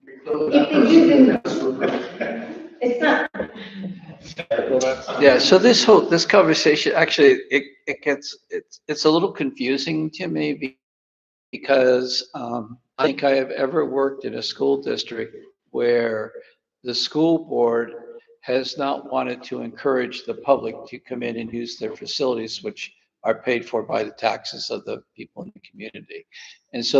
If they do, then it's not. Yeah, so this conversation, actually, it's a little confusing to me because I think I have ever worked in a school district where the school board has not wanted to encourage the public to come in and use their facilities, which are paid for by the taxes of the people in the community. And so